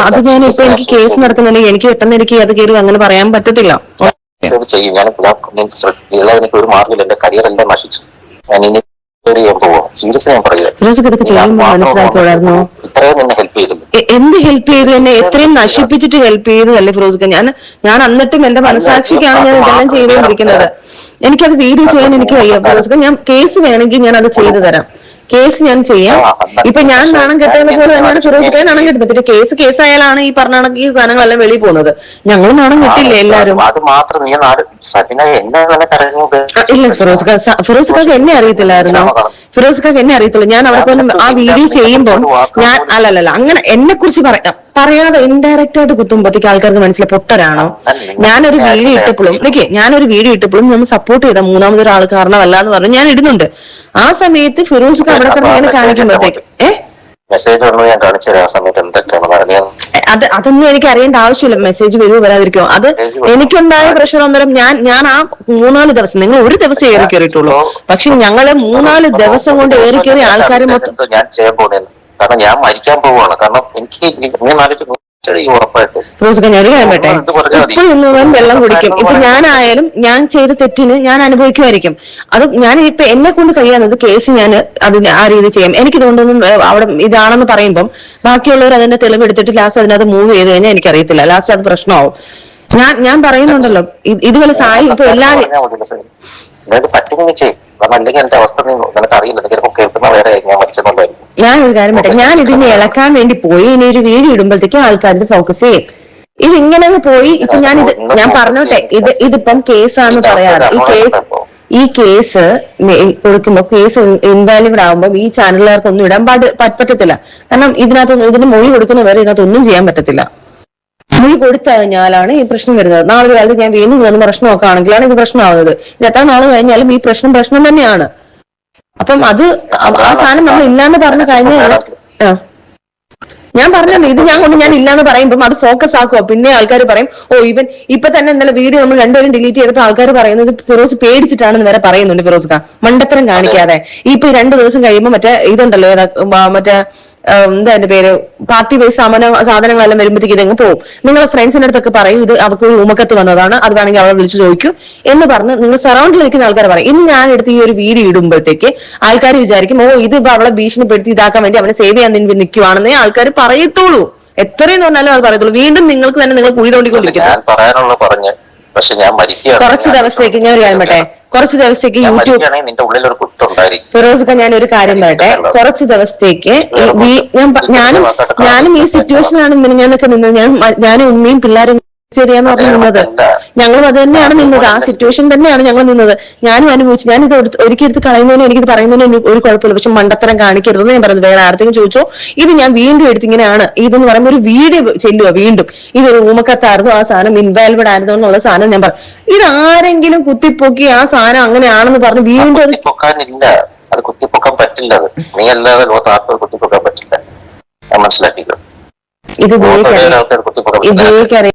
അത് ഞാൻ ഇപ്പൊ എനിക്ക് കേസ് നടക്കുന്നുണ്ടെങ്കിൽ എനിക്ക് പെട്ടെന്ന് എനിക്ക് അത് കയറി അങ്ങനെ പറയാൻ പറ്റത്തില്ല. ചെയ്യും. ഞാൻ എനിക്ക് ഒരു മാർഗമില്ല. എന്റെ കരിയർ എല്ലാം നശിച്ചു. ഞാൻ ഇനി സീരിയസ് ഞാൻ മനസ്സിലാക്കിയോളായിരുന്നു. ഇത്രയും നിന്നെ ഹെൽപ്പ് ചെയ്തു. എന്ത് ഹെൽപ്പ് ചെയ്തു? എന്നെ എത്രയും നശിപ്പിച്ചിട്ട് ഹെൽപ്പ് ചെയ്തതല്ലേ ഫിറോസ്? ഞാൻ എന്നിട്ടും എന്റെ മനസാക്ഷിക്കാണ് ഞാൻ ഇതെല്ലാം ചെയ്തുകൊണ്ടിരിക്കുന്നത്. എനിക്കത് വീഡിയോ ചെയ്യാൻ എനിക്ക് വയ്യ ഫിറോസ്. ഞാൻ കേസ് വേണമെങ്കിൽ ഞാൻ അത് ചെയ്തു തരാം. കേസ് ഞാൻ ചെയ്യാം. ഇപ്പൊ ഞാൻ നാണം കെട്ടുന്ന പോലെ തന്നെയാണ് ഫിറോസ് നാണം കെട്ടുന്നത്. പിന്നെ കേസ് ആയാലാണ് ഈ പറഞ്ഞ കണക്ക് ഈ സാധനങ്ങളെല്ലാം വെളിയിൽ പോകുന്നത്. ഞങ്ങൾ നാണം കെട്ടില്ലേ എല്ലാരും? അത് മാത്രം നീ ഇല്ല ഫിറോസ് ഖാക്ക് എന്നെ അറിയത്തില്ലായിരുന്നോ? ഫിറോസ് ഖാക്ക് എന്നെ അറിയത്തുള്ളൂ. ഞാൻ അവിടെ പോലും ആ വീഡിയോ ചെയ്യുമ്പോൾ ഞാൻ അല്ലല്ല അങ്ങനെ എന്നെ കുറിച്ച് പറയാതെ ഇൻഡയറക്റ്റ് ആയിട്ട് കുത്തുമ്പോഴത്തേക്ക് ആൾക്കാർക്ക് മനസ്സിലായി പൊട്ടരാണോ. ഞാനൊരു വീഡിയോ ഇട്ടപ്പോഴും നമ്മൾ സപ്പോർട്ട് ചെയ്ത മൂന്നാമതൊരാൾ കാരണമല്ല എന്ന് പറഞ്ഞു ഞാൻ ഇടുന്നുണ്ട്. ആ സമയത്ത് ഫിറോസ് ഖാൻ അവിടെ കിടന്ന് കാണിക്കുമ്പോഴത്തേക്കും മെസ്സേജ് വന്നു, ഞാൻ കാണിച്ചു തരാം ആ സമയത്ത് എന്തൊക്കെയാണ് പറഞ്ഞത്. അതൊന്നും എനിക്ക് അറിയേണ്ട ആവശ്യമില്ല. മെസ്സേജ് വരുമോ വരാതിരിക്കുമോ, അത് എനിക്കുണ്ടായ പ്രഷർ അന്നേരം ഞാൻ ആ 3-4 ദിവസം, നിങ്ങൾ ഒരു ദിവസം ഏറി കയറിയിട്ടുള്ളൂ, പക്ഷെ ഞങ്ങള് 3-4 ദിവസം കൊണ്ട് ഏറി കയറി ആൾക്കാർ മൊത്തം. ഞാൻ ചെയ്യാൻ പോകുന്നത് കാരണം ഞാൻ മരിക്കാൻ പോവുകയാണ്. കാരണം എനിക്ക് ഉറപ്പായിട്ട് റോസിക്ക ഞാൻ ഒരു കാര്യം പറ്റേ, ഉപ്പ് തിന്നുവൻ വെള്ളം കുടിക്കും. ഇപ്പൊ ഞാനായാലും ഞാൻ ചെയ്ത തെറ്റിന് ഞാൻ അനുഭവിക്കുമായിരിക്കും. അത് ഞാൻ ഇപ്പൊ എന്നെ കൊണ്ട് കഴിയാവുന്നത് കേസ് ഞാൻ അതിന് ആ രീതി ചെയ്യാം. എനിക്കിതുകൊണ്ടൊന്നും അവിടെ ഇതാണെന്ന് പറയുമ്പം ബാക്കിയുള്ളവർ അതിന്റെ തെളിവെടുത്തിട്ട് ലാസ്റ്റ് അതിനകത്ത് മൂവ് ചെയ്ത് കഴിഞ്ഞാൽ എനിക്കറിയത്തില്ല, ലാസ്റ്റ് അത് പ്രശ്നമാവും. ഞാൻ പറയുന്നുണ്ടല്ലോ ഇതുപോലെ സായി ഇപ്പൊ എല്ലാവരും പറ്റുമെന്ന് ചെയ്യും. കാരണം അല്ലെങ്കിൽ എന്റെ അവസ്ഥ നിനക്ക് അറിയില്ല, ചിലപ്പോൾ കേൾക്കുന്ന വേറെ ഞാൻ മരിച്ചെന്നുണ്ടായിരിക്കും. ഞാൻ ഒരു കാര്യം പറ്റേ, ഞാൻ ഇതിനെ ഇളക്കാൻ വേണ്ടി പോയി ഇനി ഒരു വീഡിയോ ഇടുമ്പോഴത്തേക്കും ആൾക്കാർ ഫോക്കസ് ചെയ്യും. ഇത് ഇങ്ങനെ പോയി. ഇപ്പൊ ഞാൻ പറഞ്ഞോട്ടെ, ഇതിപ്പം കേസാണെന്ന് പറയാറ്. ഈ കേസ് കൊടുക്കുമ്പോ കേസ് ഇൻവാലിഡ് ആകുമ്പോൾ ഈ ചാനലുകാർക്കൊന്നും ഇടാൻ പറ്റത്തില്ല. കാരണം ഇതിന് മൊഴി കൊടുക്കുന്നവരെ ഇതിനകത്തൊന്നും ചെയ്യാൻ പറ്റത്തില്ല. മൊഴി കൊടുത്തു കഴിഞ്ഞാലാണ് ഈ പ്രശ്നം വരുന്നത്. നാളെ കാലത്ത് ഞാൻ വീണ്ടും ചെന്ന് പ്രശ്നമൊക്കെ ആണെങ്കിലാണ് ഇത് പ്രശ്നമാവുന്നത്. ഇത് എത്ര നാൾ കഴിഞ്ഞാലും ഈ പ്രശ്നം തന്നെയാണ്. അപ്പം അത് ആ സാധനം നമ്മൾ ഇല്ലാന്ന് പറഞ്ഞു കഴിഞ്ഞാൽ ഞാൻ പറഞ്ഞല്ലോ, ഇത് ഞാൻ ഇല്ലാന്ന് പറയുമ്പോൾ അത് ഫോക്കസ് ആക്കുക. പിന്നെ ആൾക്കാർ പറയും, ഓ ഇവൻ ഇപ്പൊ തന്നെ ഇന്നലെ വീഡിയോ നമ്മൾ രണ്ടുപേരും ഡിലീറ്റ് ചെയ്തപ്പോൾ ആൾക്കാർ പറയുന്നത് ഫിറോസ് പേടിച്ചിട്ടാണെന്ന് വരെ പറയുന്നുണ്ട്. ഫിറോസ്ക മണ്ടത്തരം കാണിക്കാതെ. ഇപ്പൊ 2 ദിവസം കഴിയുമ്പോൾ മറ്റേ ഇതുണ്ടല്ലോ, മറ്റേ എന്താ എന്റെ പേര്, പാർട്ടി ബേസ് സാധനങ്ങളെല്ലാം വരുമ്പോഴത്തേക്ക് ഇതങ്ങ് പോകും. നിങ്ങളെ ഫ്രണ്ട്സിന്റെ അടുത്തൊക്കെ പറയും ഇത് അവർക്ക് ഒരു ഊമക്കത്ത് വന്നതാണ്, അത് വേണമെങ്കിൽ അവളെ വിളിച്ചു ചോദിക്കൂ എന്ന് പറഞ്ഞ് നിങ്ങൾ സറൗണ്ടിൽ നിൽക്കുന്ന ആൾക്കാർ പറയും. ഇന്ന് ഞാൻ എടുത്ത് ഈ ഒരു വീഡിയോ ഇടുമ്പോഴത്തേക്ക് ആൾക്കാർ വിചാരിക്കും, ഓ ഇത് ഇപ്പൊ അവളെ ഭീഷണിപ്പെടുത്തി ഇതാക്കാൻ വേണ്ടി അവനെ സേവ് ചെയ്യാൻ നിൽക്കുവാണെന്നേ ആൾക്കാർ പറയത്തുള്ളൂ. എത്രയും പറഞ്ഞാലും അത് പറയത്തുള്ളൂ. വീണ്ടും നിങ്ങൾക്ക് തന്നെ നിങ്ങൾ കുഴി തോണ്ടിക്കൊണ്ടിരിക്കുന്നു. കുറച്ച് ദിവസത്തേക്ക് ഞാൻ ഒരു കാര്യം പറ്റേ, കുറച്ച് ദിവസത്തേക്ക് യൂട്യൂബ് ഫിറോസ്ക ഞാൻ ഒരു കാര്യം പറയട്ടെ, കുറച്ച് ദിവസത്തേക്ക് ഞാനും ഈ സിറ്റുവേഷനാണ് ഞാനൊക്കെ നിന്നത്. ഞാനും ഉമ്മയും പിള്ളേരും ശരിയാന്ന് പറഞ്ഞു നിന്നത്. ഞങ്ങളും അത് തന്നെയാണ് നിന്നത്. ആ സിറ്റുവേഷൻ തന്നെയാണ് ഞങ്ങൾ നിന്നത്. ഞാനും അനുഭവിച്ചു. ഞാനിത് ഒരിക്കലും കളയുന്നതിനും എനിക്കിത് പറയുന്നതിനും ഒരു കുഴപ്പമില്ല. പക്ഷെ മണ്ടത്തരം കാണിക്കരുതെന്ന് ഞാൻ പറയുന്നത്. വേറെ ആർക്കെങ്കിലും ചോദിച്ചോ, ഇത് ഞാൻ വീണ്ടും എടുത്ത് ഇങ്ങനെയാണ് ഇതെന്ന് പറയുമ്പോൾ ഒരു വീഡിയോ ചെല്ലുക വീണ്ടും ഇതൊരു ഊമക്കത്തായിരുന്നു, ആ സാധനം ഇൻവാൽവഡ് ആയിരുന്നു എന്നുള്ള സാധനം ഞാൻ പറഞ്ഞു. ഇത് ആരെങ്കിലും കുത്തിപ്പൊക്കി ആ സാധനം അങ്ങനെയാണെന്ന് പറഞ്ഞ് വീണ്ടും അത് കുത്തിപ്പൊക്കാൻ പറ്റില്ല. നീ അല്ലാതെ ലോകത്ത് ആർക്കും കുത്തിപ്പൊക്കാൻ പറ്റില്ല. മനസ്സിലാക്കിക്കോ. ഇതേക്കറിയാം.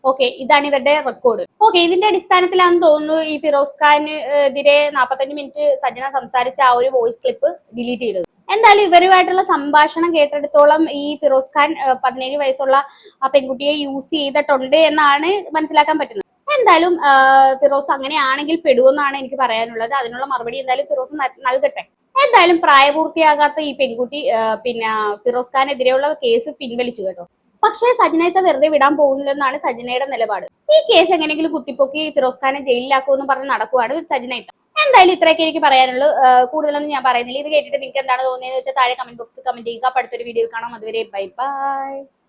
ഓക്കെ, ഇതാണ് ഇവരുടെ റെക്കോർഡ്. ഓക്കെ, ഇതിന്റെ അടിസ്ഥാനത്തിലാണെന്ന് തോന്നുന്നു ഈ ഫിറോസ് ഖാനെതിരെ 45 മിനിറ്റ് സജന സംസാരിച്ച ആ ഒരു വോയിസ് ക്ലിപ്പ് ഡിലീറ്റ് ചെയ്തത്. എന്തായാലും ഇവരുമായിട്ടുള്ള സംഭാഷണം കേട്ടെടുത്തോളം ഈ ഫിറോസ് ഖാൻ 17 വയസ്സുള്ള ആ പെൺകുട്ടിയെ യൂസ് ചെയ്തിട്ടുണ്ട് എന്നാണ് മനസ്സിലാക്കാൻ പറ്റുന്നത്. എന്തായാലും ഫിറോസ് അങ്ങനെയാണെങ്കിൽ പെടുമെന്നാണ് എനിക്ക് പറയാനുള്ളത്. അതിനുള്ള മറുപടി എന്തായാലും ഫിറോസ് നൽകട്ടെ. എന്തായാലും പ്രായപൂർത്തിയാകാത്ത ഈ പെൺകുട്ടി പിന്നെ ഫിറോസ് ഖാനെതിരെയുള്ള കേസ് പിൻവലിച്ചു കേട്ടോ. പക്ഷേ സജനത്തെ വെറുതെ വിടാൻ പോകുന്നില്ലെന്നാണ് സജനയുടെ നിലപാട്. ഈ കേസ് എങ്ങനെയെങ്കിലും കുത്തിപ്പൊക്കി ഫിറോസ് ഖാനെ ജയിലിലാക്കുമെന്ന് പറഞ്ഞ് നടക്കുവാണ് സജനയിട്ട്. എന്തായാലും ഇത്രയൊക്കെ എനിക്ക് പറയാനുള്ളൂ. കൂടുതലൊന്നും ഞാൻ പറയുന്നില്ല. ഇത് കേട്ടിട്ട് നിങ്ങൾക്ക് എന്താണ് തോന്നിയെന്ന് വെച്ചാൽ താഴെ കമന്റ് ബോക്സിൽ കമന്റ് ചെയ്യുക. അടുത്തൊരു വീഡിയോ കാണാം. അതുവരെ ബൈ ബൈ.